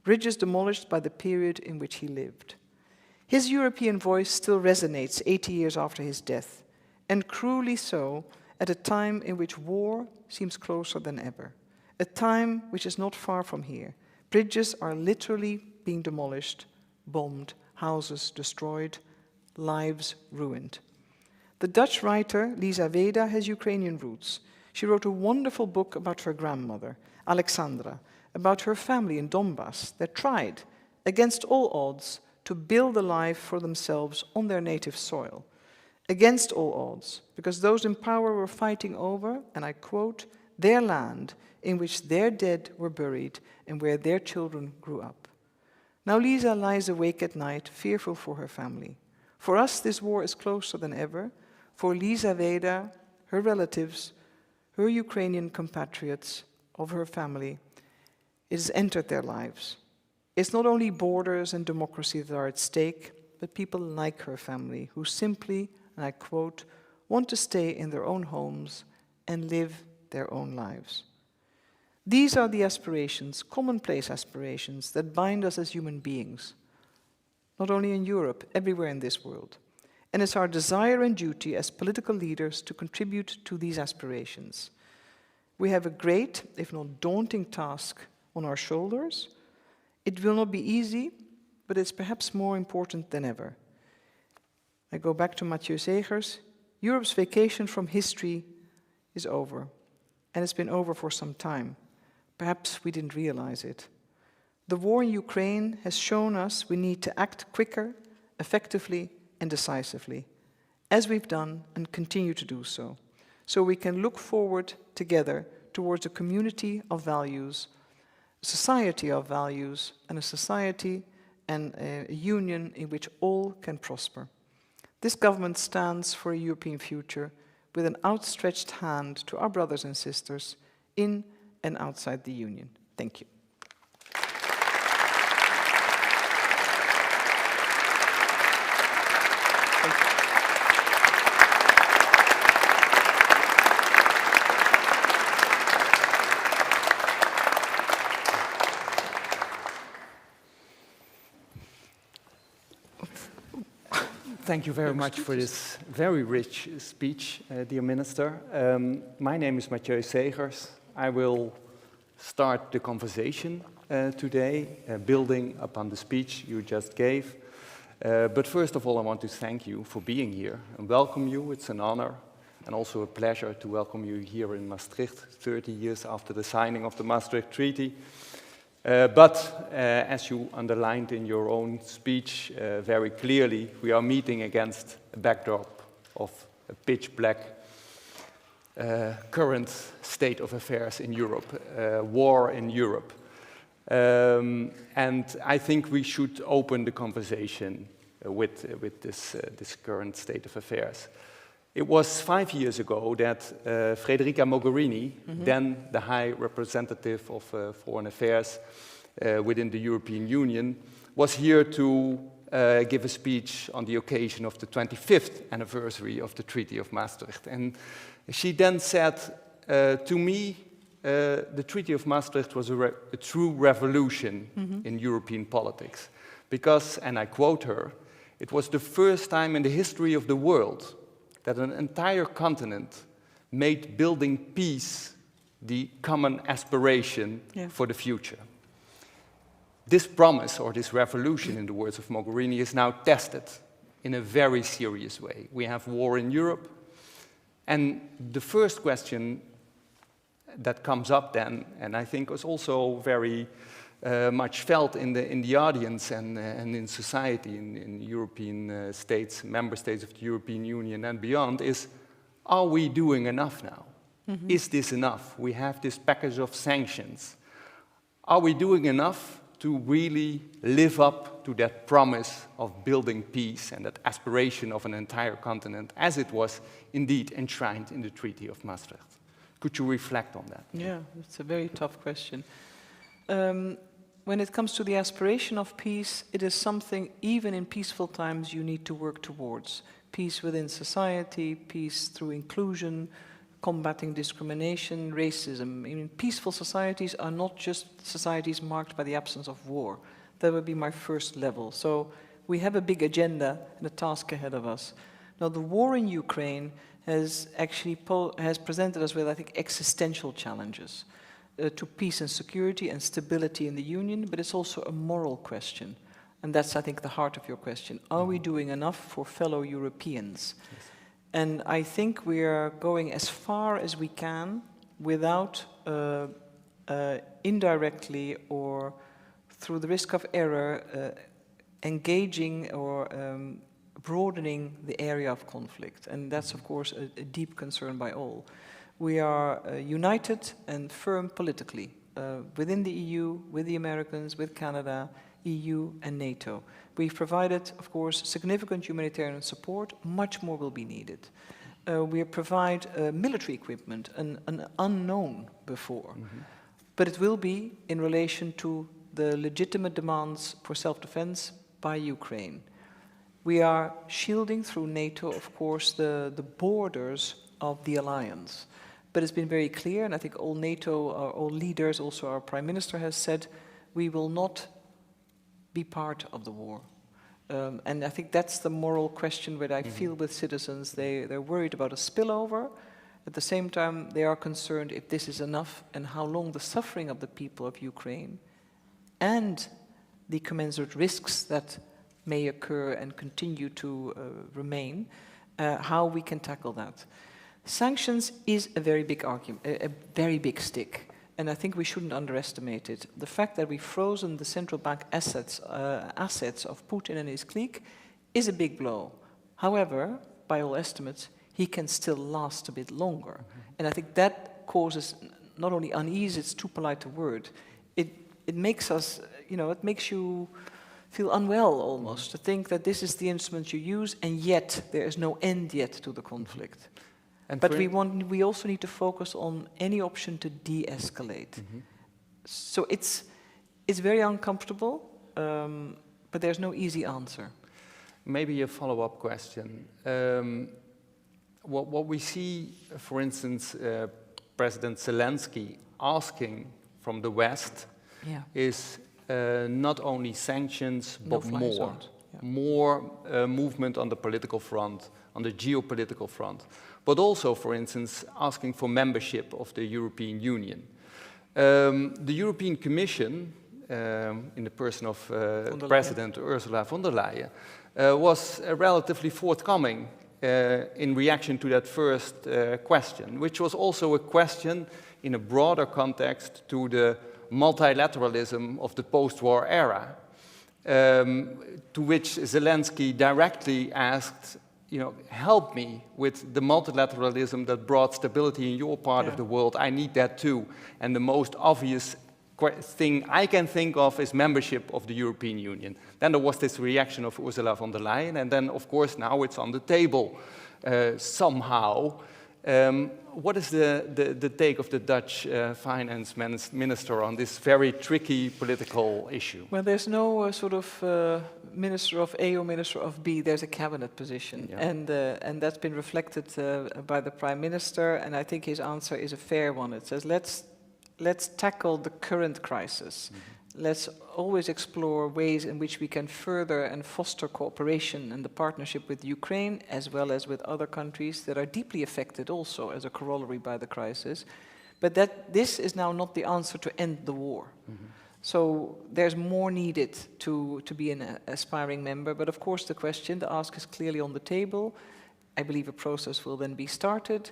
Bridges demolished by the period in which he lived. His European voice still resonates 80 years after his death, and cruelly so at a time in which war seems closer than ever. A time which is not far from here. Bridges are literally being demolished, bombed, houses destroyed, lives ruined. The Dutch writer Lisa Veda has Ukrainian roots. She wrote a wonderful book about her grandmother, Alexandra, about her family in Donbass that tried, against all odds, to build a life for themselves on their native soil. Against all odds, because those in power were fighting over, and I quote, their land in which their dead were buried and where their children grew up. Now Lisa lies awake at night, fearful for her family. For us, this war is closer than ever. For Lisa Veda, her relatives, her Ukrainian compatriots of her family, it has entered their lives. It's not only borders and democracy that are at stake, but people like her family who simply, and I quote, want to stay in their own homes and live their own lives. These are the aspirations, commonplace aspirations, that bind us as human beings, not only in Europe, everywhere in this world. And it's our desire and duty as political leaders to contribute to these aspirations. We have a great, if not daunting, task on our shoulders. It will not be easy, but it's perhaps more important than ever. I go back to Mathieu Segers. Europe's vacation from history is over, and it's been over for some time. Perhaps we didn't realize it. The war in Ukraine has shown us we need to act quicker, effectively, and decisively, as we've done and continue to do so we can look forward together towards a community of values, a society of values, and a society and a union in which all can prosper. This government stands for a European future with an outstretched hand to our brothers and sisters in and outside the Union. Thank you. Thank you very much for this very rich speech, dear Minister. My name is Mathieu Segers. I will start the conversation today, building upon the speech you just gave. But first of all, I want to thank you for being here and welcome you. It's an honor and also a pleasure to welcome you here in Maastricht, 30 years after the signing of the Maastricht Treaty. But as you underlined in your own speech very clearly, we are meeting against a backdrop of a pitch black current state of affairs in Europe, war in Europe. And I think we should open the conversation with this current state of affairs. It was 5 years ago that Federica Mogherini, then the High Representative of Foreign Affairs within the European Union, was here to give a speech on the occasion of the 25th anniversary of the Treaty of Maastricht. And she then said to me, the Treaty of Maastricht was a true revolution in European politics. Because, and I quote her, it was the first time in the history of the world that an entire continent made building peace the common aspiration for the future. This promise, or this revolution, in the words of Mogherini, is now tested in a very serious way. We have war in Europe, and the first question that comes up then, and I think was also very much felt in the audience and in society, in European states, member states of the European Union and beyond, is, are we doing enough now? Mm-hmm. Is this enough? We have this package of sanctions. Are we doing enough to really live up to that promise of building peace and that aspiration of an entire continent, as it was indeed enshrined in the Treaty of Maastricht? Could you reflect on that? Yeah, it's a very tough question. When it comes to the aspiration of peace, it is something, even in peaceful times, you need to work towards. Peace within society, peace through inclusion, combating discrimination, racism. I mean, peaceful societies are not just societies marked by the absence of war. That would be my first level. So we have a big agenda and a task ahead of us. Now, the war in Ukraine has actually presented us with, I think, existential challenges to peace and security and stability in the Union, but it's also a moral question. And that's, I think, the heart of your question. Are we doing enough for fellow Europeans? Yes. And I think we are going as far as we can without indirectly or through the risk of error engaging or broadening the area of conflict. And that's, of course, a deep concern by all. We are united and firm politically within the EU, with the Americans, with Canada, EU and NATO. We've provided, of course, significant humanitarian support. Much more will be needed. We provide military equipment, an unknown before. Mm-hmm. But it will be in relation to the legitimate demands for self-defense by Ukraine. We are shielding through NATO, of course, the borders of the alliance. But it's been very clear, and I think all NATO, all leaders, also our Prime Minister has said, we will not be part of the war. And I think that's the moral question that I feel with citizens. They're worried about a spillover. At the same time, they are concerned if this is enough and how long the suffering of the people of Ukraine and the commensurate risks that may occur and continue to remain, how we can tackle that. Sanctions is a very big argument, a very big stick. And I think we shouldn't underestimate it. The fact that we've frozen the central bank assets of Putin and his clique is a big blow. However, by all estimates, he can still last a bit longer. Mm-hmm. And I think that causes not only unease, it's too polite a word. It makes us, it makes you feel unwell almost, to think that this is the instrument you use, and yet there is no end yet to the conflict. And but we also need to focus on any option to de-escalate. Mm-hmm. So it's very uncomfortable, but there's no easy answer. Maybe a follow-up question. What we see, for instance, President Zelensky asking from the West is not only sanctions, but more. Yeah. More movement on the political front, on the geopolitical front. But also, for instance, asking for membership of the European Union. The European Commission, in the person of President Ursula von der Leyen, was relatively forthcoming in reaction to that first question, which was also a question in a broader context to the multilateralism of the post-war era, to which Zelensky directly asked, help me with the multilateralism that brought stability in your part of the world. I need that too. And the most obvious thing I can think of is membership of the European Union. Then there was this reaction of Ursula von der Leyen, and then, of course, now it's on the table somehow. What is the take of the Dutch finance minister on this very tricky political issue? Well, there's no sort of minister of A or minister of B. There's a cabinet position, and that's been reflected by the Prime Minister. And I think his answer is a fair one. It says, let's tackle the current crisis. Mm-hmm. Let's always explore ways in which we can further and foster cooperation and the partnership with Ukraine, as well as with other countries that are deeply affected also as a corollary by the crisis. But this is now not the answer to end the war. So there's more needed to be an aspiring member. But of course the question, the ask is clearly on the table. I believe a process will then be started.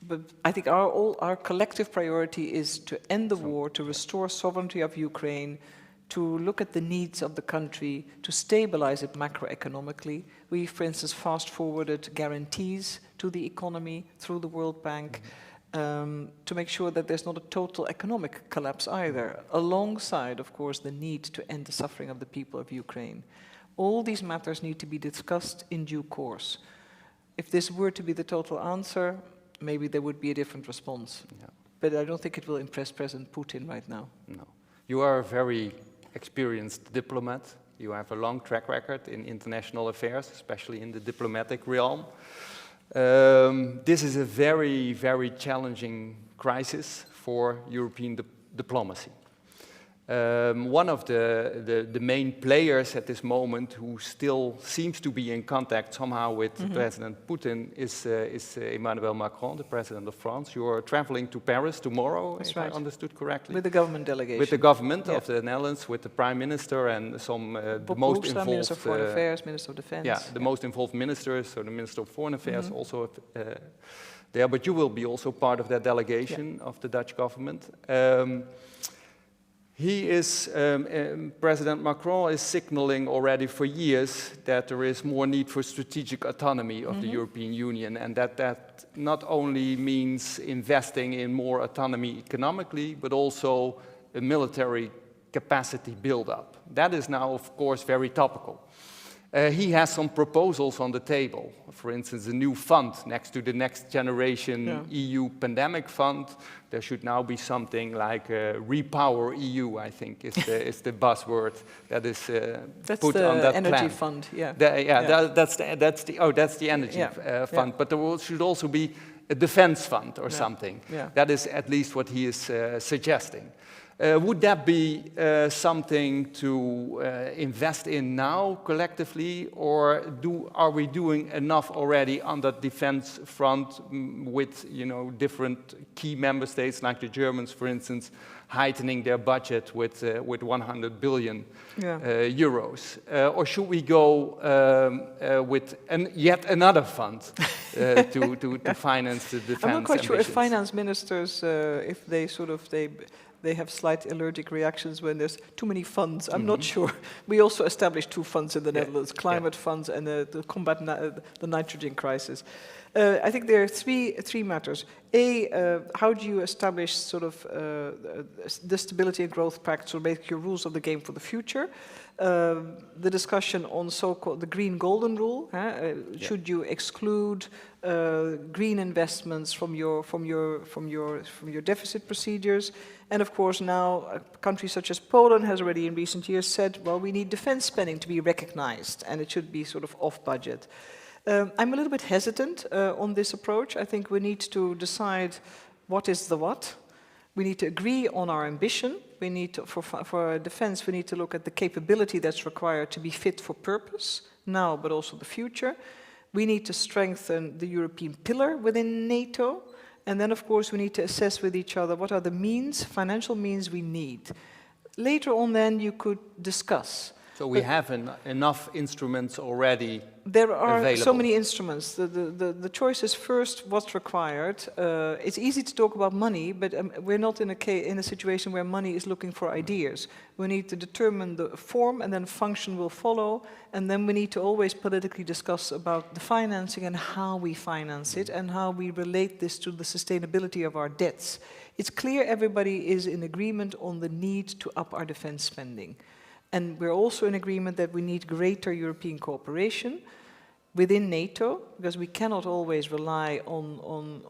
But I think our collective priority is to end the war, to restore sovereignty of Ukraine, to look at the needs of the country, to stabilize it macroeconomically. We, for instance, fast-forwarded guarantees to the economy through the World Bank, to make sure that there's not a total economic collapse either, alongside, of course, the need to end the suffering of the people of Ukraine. All these matters need to be discussed in due course. If this were to be the total answer, maybe there would be a different response. Yeah. But I don't think it will impress President Putin right now. No. You are a very experienced diplomat. You have a long track record in international affairs, especially in the diplomatic realm. This is a very, very challenging crisis for European diplomacy. One of the main players at this moment who still seems to be in contact somehow with President Putin is Emmanuel Macron, the President of France. You are traveling to Paris tomorrow, if I understood correctly. With the government delegation. With the government of the Netherlands, with the Prime Minister and some the most involved... Minister of Foreign Affairs, Minister of Defense. Yeah, the most involved ministers, so the Minister of Foreign Affairs also there. But you will be also part of that delegation of the Dutch government. President Macron is signaling already for years that there is more need for strategic autonomy of the European Union, and that not only means investing in more autonomy economically, but also a military capacity build-up. That is now, of course, very topical. He has some proposals on the table. For instance, a new fund next to the Next Generation EU Pandemic Fund. There should now be something like Repower EU, I think, is the buzzword that is put on that plan. That's the energy fund, that's the energy fund. But there should also be a defense fund or something. Yeah. That is at least what he is suggesting. Would that be something to invest in now collectively, or are we doing enough already on the defense front with different key member states like the Germans, for instance, heightening their budget with 100 billion euros? Or should we go with yet another fund to finance the defense? I'm not quite sure if ambitions? finance ministers, if they have slight allergic reactions when there's too many funds. I'm not sure. We also established 2 funds in the Netherlands, climate funds and the combat the nitrogen crisis. I think there are three matters. How do you establish sort of the Stability and Growth Pact, so make your rules of the game for the future? The discussion on so-called the green golden rule. Should you exclude green investments from your deficit procedures? And of course now a country such as Poland has already in recent years said, well, we need defense spending to be recognized and it should be sort of off budget. I'm a little bit hesitant on this approach. I think we need to decide what is the what. We need to agree on our ambition. We need to, for defense, we need to look at the capability that's required to be fit for purpose, now but also the future. We need to strengthen the European pillar within NATO. And then, of course, we need to assess with each other what are the means, financial means we need. Later on then, you could discuss. So we have enough instruments already. There are available. So many instruments. The choice is first what's required. It's easy to talk about money, but we're not in a situation where money is looking for ideas. We need to determine the form, and then function will follow. And then we need to always politically discuss about the financing and how we finance it and how we relate this to the sustainability of our debts. It's clear everybody is in agreement on the need to up our defense spending. And we're also in agreement that we need greater European cooperation within NATO, because we cannot always rely on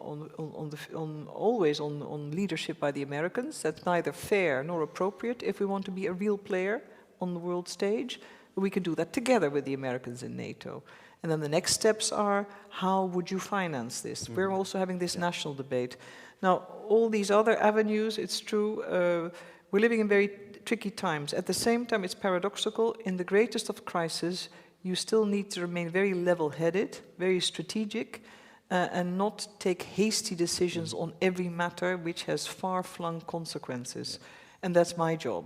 leadership by the Americans. That's neither fair nor appropriate if we want to be a real player on the world stage. We can do that together with the Americans in NATO. And then the next steps are, how would you finance this? We're also having this national debate. Now, all these other avenues, it's true, we're living in very tricky times. At the same time, it's paradoxical. In the greatest of crises, you still need to remain very level-headed, very strategic, and not take hasty decisions on every matter which has far-flung consequences. And that's my job,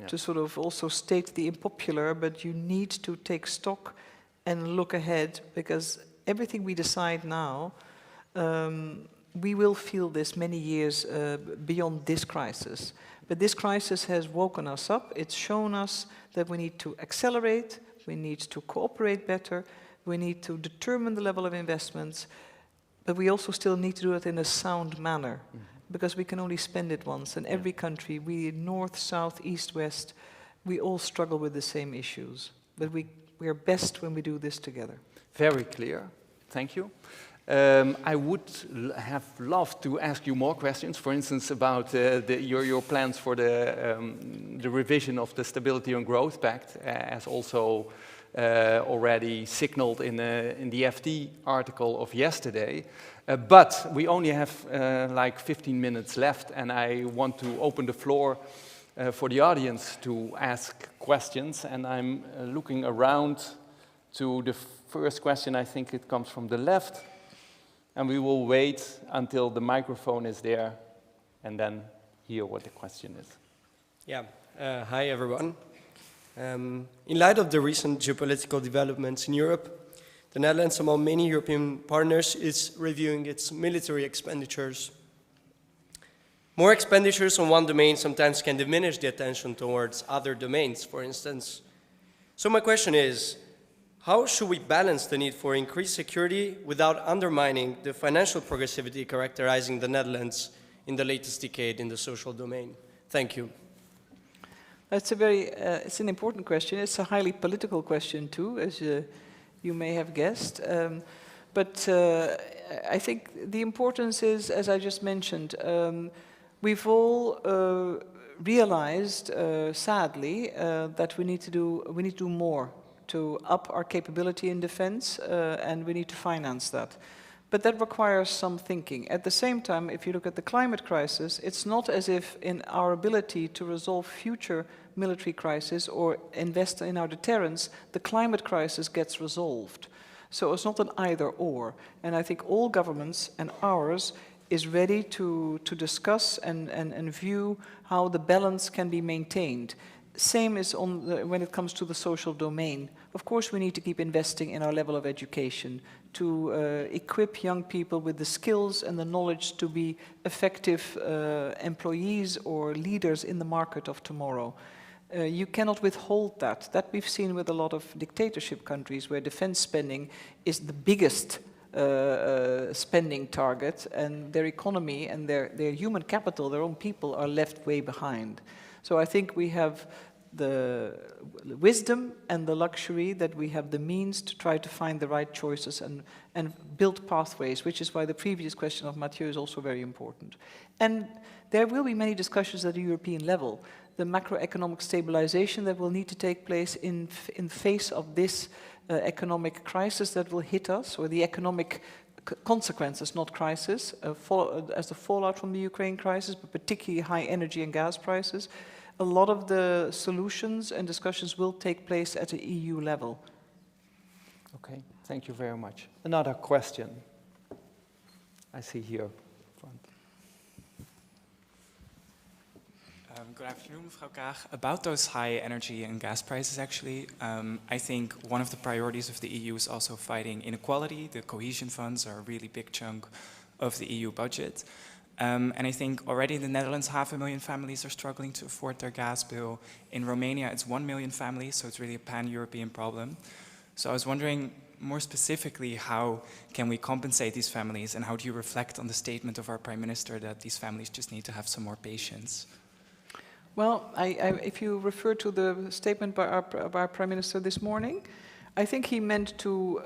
to sort of also state the unpopular, but you need to take stock and look ahead, because everything we decide now, we will feel this many years beyond this crisis. But this crisis has woken us up. It's shown us that we need to accelerate, we need to cooperate better, we need to determine the level of investments, but we also still need to do it in a sound manner, because we can only spend it once. And every country, we north, south, east, west, we all struggle with the same issues. But we are best when we do this together. Very clear. Thank you. I would have loved to ask you more questions, for instance, about your plans for the revision of the Stability and Growth Pact, as also already signaled in the FT article of yesterday. But we only have like 15 minutes left, and I want to open the floor for the audience to ask questions. And I'm looking around to the first question. I think it comes from the left. And we will wait until the microphone is there and then hear what the question is. Yeah, hi everyone. In light of the recent geopolitical developments in Europe, the Netherlands, among many European partners, is reviewing its military expenditures. More expenditures on one domain sometimes can diminish the attention towards other domains, for instance. So my question is, how should we balance the need for increased security without undermining the financial progressivity characterizing the Netherlands in the latest decade in the social domain? Thank you. That's it's an important question. It's a highly political question too, as you may have guessed. But I think the importance is, as I just mentioned, we've all realized, sadly, that we need to do more to up our capability in defense, and we need to finance that. But that requires some thinking. At the same time, if you look at the climate crisis, it's not as if in our ability to resolve future military crises or invest in our deterrence, the climate crisis gets resolved. So it's not an either or. And I think all governments, and ours, is ready to discuss and view how the balance can be maintained. Same is when it comes to the social domain. Of course, we need to keep investing in our level of education to equip young people with the skills and the knowledge to be effective employees or leaders in the market of tomorrow. You cannot withhold that. That we've seen with a lot of dictatorship countries where defense spending is the biggest spending target, and their economy and their human capital, their own people, are left way behind. So I think we have the wisdom and the luxury that we have the means to try to find the right choices and build pathways, which is why the previous question of Mathieu is also very important. And there will be many discussions at the European level. The macroeconomic stabilization that will need to take place in face of this economic crisis that will hit us, or the economic consequences, not crisis, as the fallout from the Ukraine crisis, but particularly high energy and gas prices. A lot of the solutions and discussions will take place at the EU level. Okay, thank you very much. Another question. I see here. Front. Good afternoon, Mevrouw Kaag. About those high energy and gas prices, actually, I think one of the priorities of the EU is also fighting inequality. The cohesion funds are a really big chunk of the EU budget. And I think already in the Netherlands, 500,000 families are struggling to afford their gas bill. In Romania, it's 1 million families, so it's really a pan-European problem. So I was wondering, more specifically, how can we compensate these families, and how do you reflect on the statement of our Prime Minister that these families just need to have some more patience? Well, if you refer to the statement by our Prime Minister this morning, I think he meant to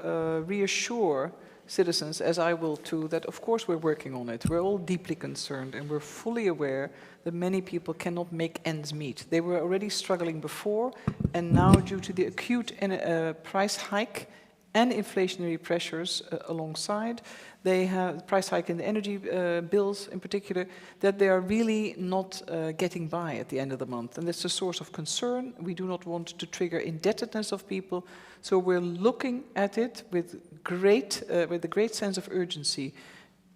reassure citizens, as I will too, that of course we're working on it. We're all deeply concerned, and we're fully aware that many people cannot make ends meet. They were already struggling before, and now due to the acute price hike and inflationary pressures alongside. They have price hike in the energy bills in particular, that they are really not getting by at the end of the month. And that's a source of concern. We do not want to trigger indebtedness of people. So we're looking at it with a great sense of urgency.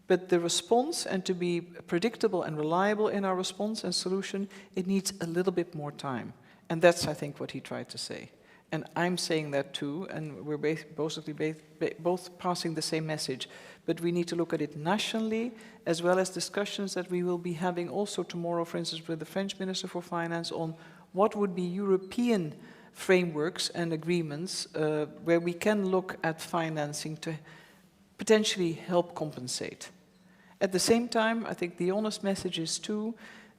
But the response, and to be predictable and reliable in our response and solution, it needs a little bit more time. And that's, I think, what he tried to say. And I'm saying that too, and we're both passing the same message. But we need to look at it nationally, as well as discussions that we will be having also tomorrow, for instance, with the French Minister for Finance on what would be European frameworks and agreements where we can look at financing to potentially help compensate. At the same time, I think the honest message is too,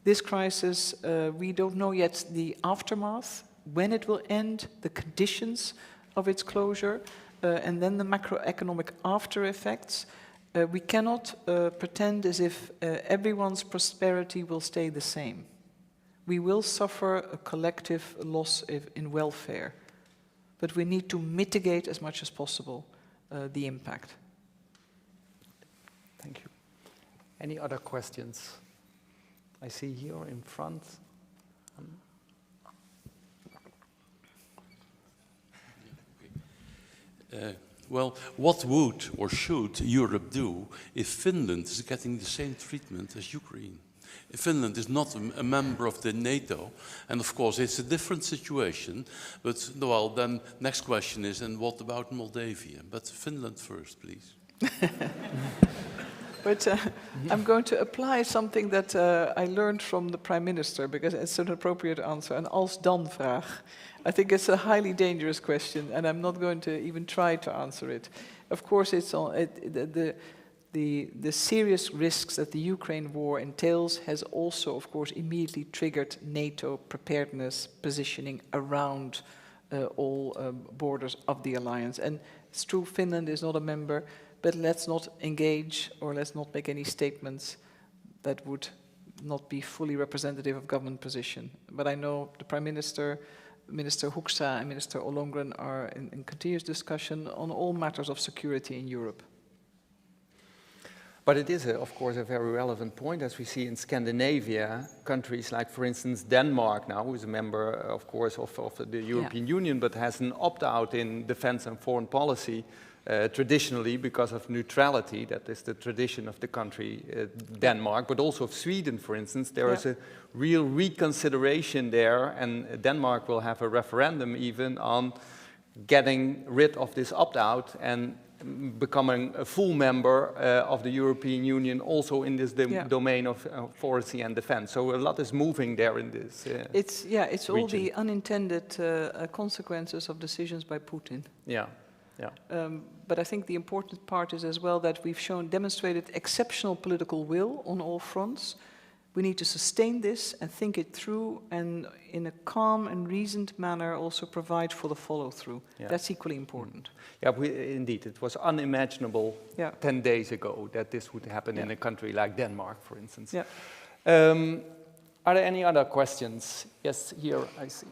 this crisis, we don't know yet the aftermath, when it will end, the conditions of its closure, and then the macroeconomic after effects. We cannot pretend as if everyone's prosperity will stay the same. We will suffer a collective loss in welfare, but we need to mitigate as much as possible the impact. Thank you. Any other questions? I see here in front. Well, what would or should Europe do if Finland is getting the same treatment as Ukraine? If Finland is not a member of the NATO, and of course it's a different situation, but well, then next question is, and what about Moldavia? But Finland first, please. But I'm going to apply something that I learned from the Prime Minister, because it's an appropriate answer, an als-dan vraag. I think it's a highly dangerous question, and I'm not going to even try to answer it. Of course, it's the serious risks that the Ukraine war entails has also, of course, immediately triggered NATO preparedness positioning around all borders of the alliance. And it's true, Finland is not a member, but let's not engage or let's not make any statements that would not be fully representative of government position. But I know the Prime Minister, Minister Hoekstra and Minister Ollongren are in continuous discussion on all matters of security in Europe. But it is, of course, a very relevant point, as we see in Scandinavia, countries like, for instance, Denmark now, who is a member, of course, of the European Union, but has an opt-out in defense and foreign policy, traditionally because of neutrality. That is the tradition of the country, Denmark, but also of Sweden, for instance. There is a real reconsideration there, and Denmark will have a referendum even on getting rid of this opt-out and becoming a full member of the European Union, also in this domain of foreign and defense. So a lot is moving there in this it's region. all the unintended consequences of decisions by Putin. Yeah. But I think the important part is as well that we've demonstrated exceptional political will on all fronts. We need to sustain this and think it through, and in a calm and reasoned manner also provide for the follow-through. Yeah. That's equally important. Yeah, indeed. It was unimaginable 10 days ago that this would happen in a country like Denmark, for instance. Yeah. Are there any other questions? Yes, here I see.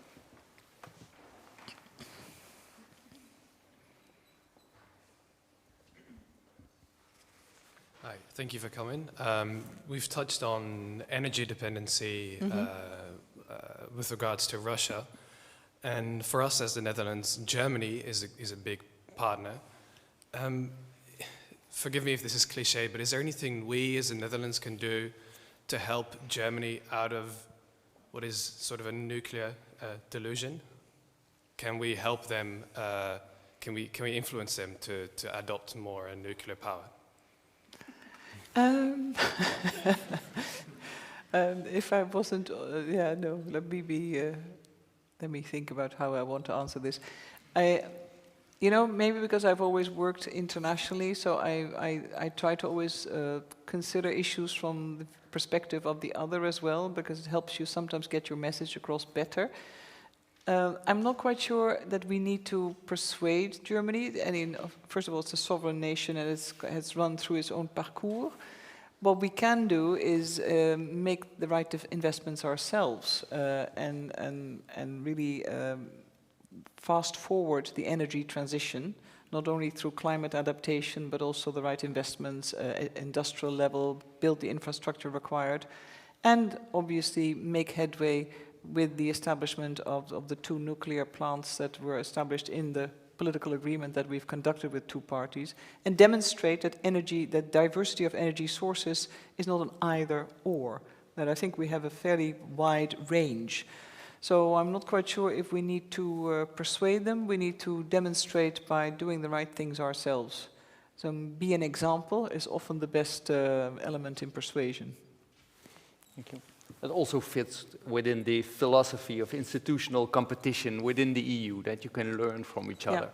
Hi, thank you for coming. We've touched on energy dependency with regards to Russia. And for us as the Netherlands, Germany is a big partner. Forgive me if this is cliche, but is there anything we as the Netherlands can do to help Germany out of what is sort of a nuclear delusion? Can we help them, can we influence them to adopt more nuclear power? If I wasn't, let me think about how I want to answer this. Maybe because I've always worked internationally, so I try to always consider issues from the perspective of the other as well, because it helps you sometimes get your message across better. I'm not quite sure that we need to persuade Germany. I mean, first of all, it's a sovereign nation and it's run through its own parcours. What we can do is make the right investments ourselves and really fast forward the energy transition not only through climate adaptation, but also the right investments, industrial level, build the infrastructure required, and obviously make headway with the establishment of the 2 nuclear plants that were established in the political agreement that we've conducted with 2 parties, and demonstrate that that diversity of energy sources is not an either or, that I think we have a fairly wide range. So I'm not quite sure if we need to persuade them. We need to demonstrate by doing the right things ourselves. So be an example is often the best element in persuasion. Thank you. That also fits within the philosophy of institutional competition within the EU, that you can learn from each other.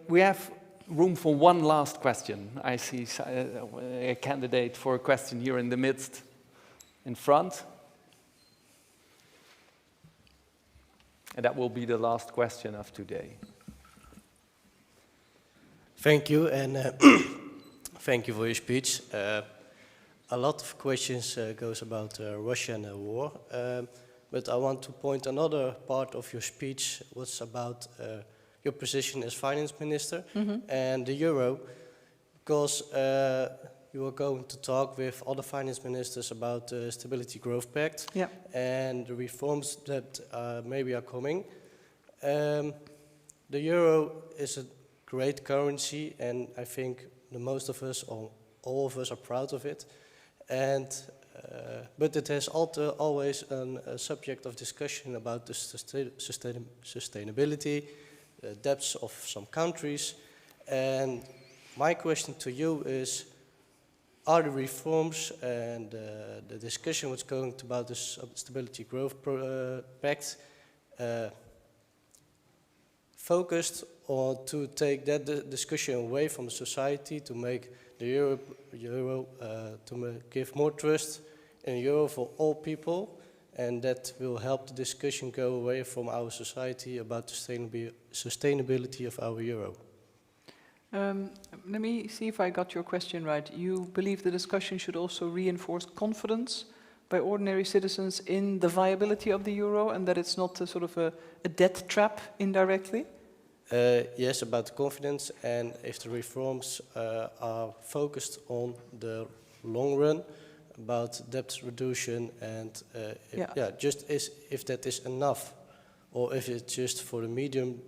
We have room for one last question. I see a candidate for a question here in the midst, in front. And that will be the last question of today. Thank you, and thank you for your speech. A lot of questions goes about Russia and the war, but I want to point another part of your speech was about your position as finance minister and the euro, because you are going to talk with other finance ministers about the Stability Growth Pact and the reforms that maybe are coming. The euro is a great currency, and I think the most of us, or all of us, are proud of it. And but it has always a subject of discussion about the sustainability, the debts of some countries. And my question to you is, are the reforms and the discussion what's going about the Stability Growth Pact focused on to take that discussion away from the society to make the euro give more trust in euro for all people, and that will help the discussion go away from our society about the sustainability of our euro? Let me see if I got your question right. You believe the discussion should also reinforce confidence by ordinary citizens in the viability of the euro, and that it's not a sort of a debt trap indirectly? Yes, about confidence, and if the reforms are focused on the long run, about debt reduction, and just if that is enough, or if it's just for the medium,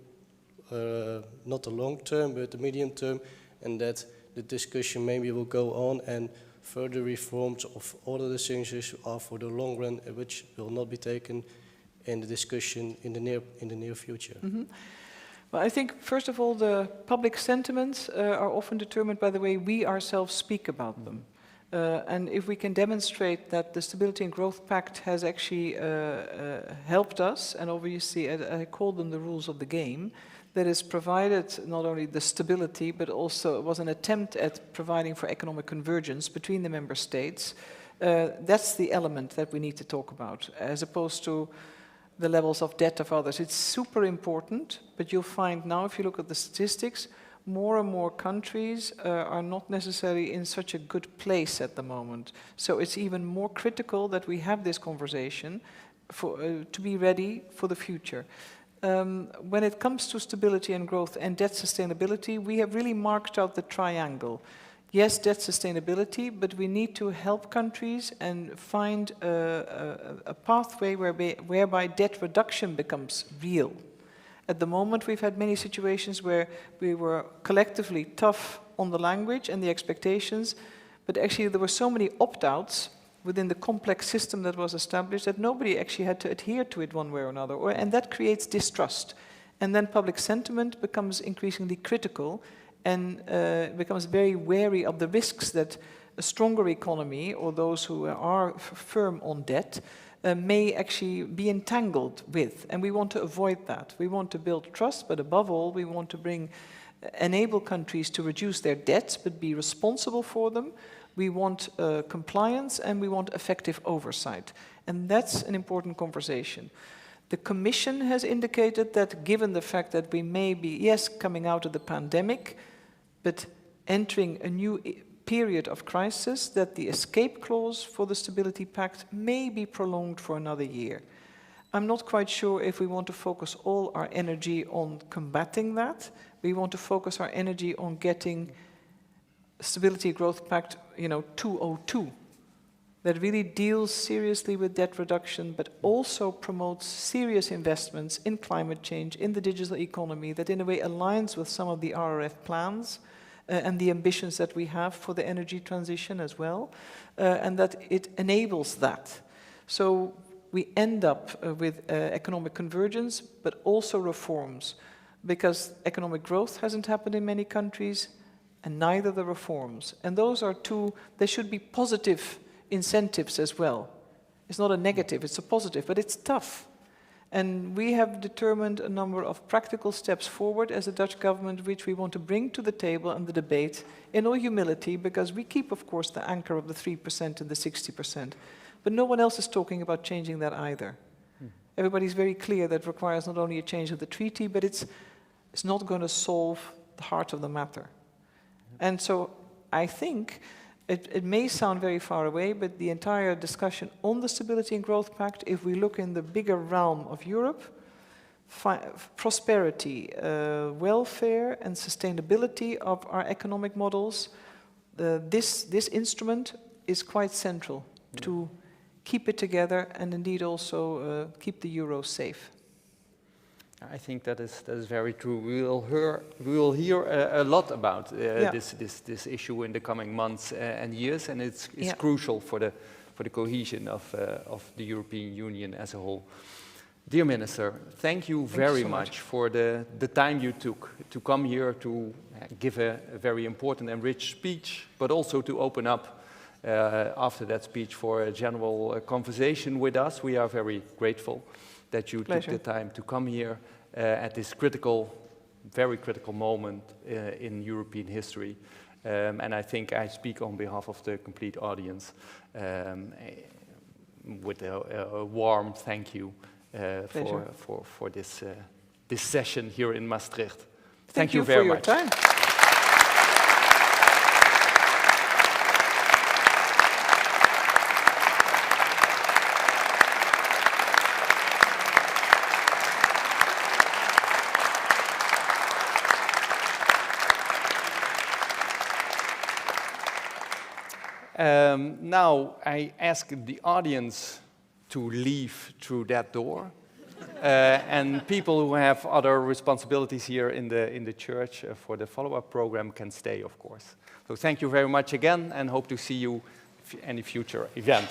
not the long term, but the medium term, and that the discussion maybe will go on, and further reforms of other decisions are for the long run, which will not be taken in the discussion in the near future. Well, I think, first of all, the public sentiments are often determined by the way we ourselves speak about them. And if we can demonstrate that the Stability and Growth Pact has actually helped us, and obviously I call them the rules of the game, that has provided not only the stability, but also it was an attempt at providing for economic convergence between the member states, that's the element that we need to talk about, as opposed to the levels of debt of others. It's super important, but you'll find now, if you look at the statistics, more and more countries are not necessarily in such a good place at the moment. So it's even more critical that we have this conversation to be ready for the future. When it comes to stability and growth and debt sustainability, we have really marked out the triangle. Yes, debt sustainability, but we need to help countries and find a pathway whereby debt reduction becomes real. At the moment, we've had many situations where we were collectively tough on the language and the expectations, but actually there were so many opt-outs within the complex system that was established that nobody actually had to adhere to it one way or another, and that creates distrust. And then public sentiment becomes increasingly critical and becomes very wary of the risks that a stronger economy or those who are firm on debt may actually be entangled with. And we want to avoid that. We want to build trust, but above all, we want to enable countries to reduce their debts, but be responsible for them. We want compliance, and we want effective oversight. And that's an important conversation. The Commission has indicated that given the fact that we may be, yes, coming out of the pandemic, but entering a new period of crisis, that the escape clause for the Stability Pact may be prolonged for another year. I'm not quite sure if we want to focus all our energy on combating that. We want to focus our energy on getting Stability Growth Pact, 202, that really deals seriously with debt reduction, but also promotes serious investments in climate change, in the digital economy, that in a way aligns with some of the RRF plans and the ambitions that we have for the energy transition as well, and that it enables that. So we end up with economic convergence, but also reforms, because economic growth hasn't happened in many countries, and neither the reforms. And those are two, they should be positive incentives as well. It's not a negative, it's a positive, but it's tough. And we have determined a number of practical steps forward as a Dutch government, which we want to bring to the table and the debate in all humility, because we keep, of course, the anchor of the 3% and the 60%. But no one else is talking about changing that either. Everybody's very clear that it requires not only a change of the treaty, but it's not going to solve the heart of the matter. And so I think it may sound very far away, but the entire discussion on the Stability and Growth Pact, if we look in the bigger realm of Europe, prosperity, welfare and sustainability of our economic models, this instrument is quite central to keep it together and indeed also keep the euro safe. I think that is very true. We will hear a lot about this issue in the coming months and years, and it's crucial for the cohesion of the European Union as a whole. Dear Minister, thank you very much for the time you took to come here to give a very important and rich speech, but also to open up after that speech for a general conversation with us. We are very grateful that you took the time to come here at this very critical moment in European history. And I think I speak on behalf of the complete audience with a warm thank you for this session here in Maastricht. Thank you very much. For your time. Now I ask the audience to leave through that door, and people who have other responsibilities here in the church for the follow-up program can stay, of course. So thank you very much again, and hope to see you in any future event.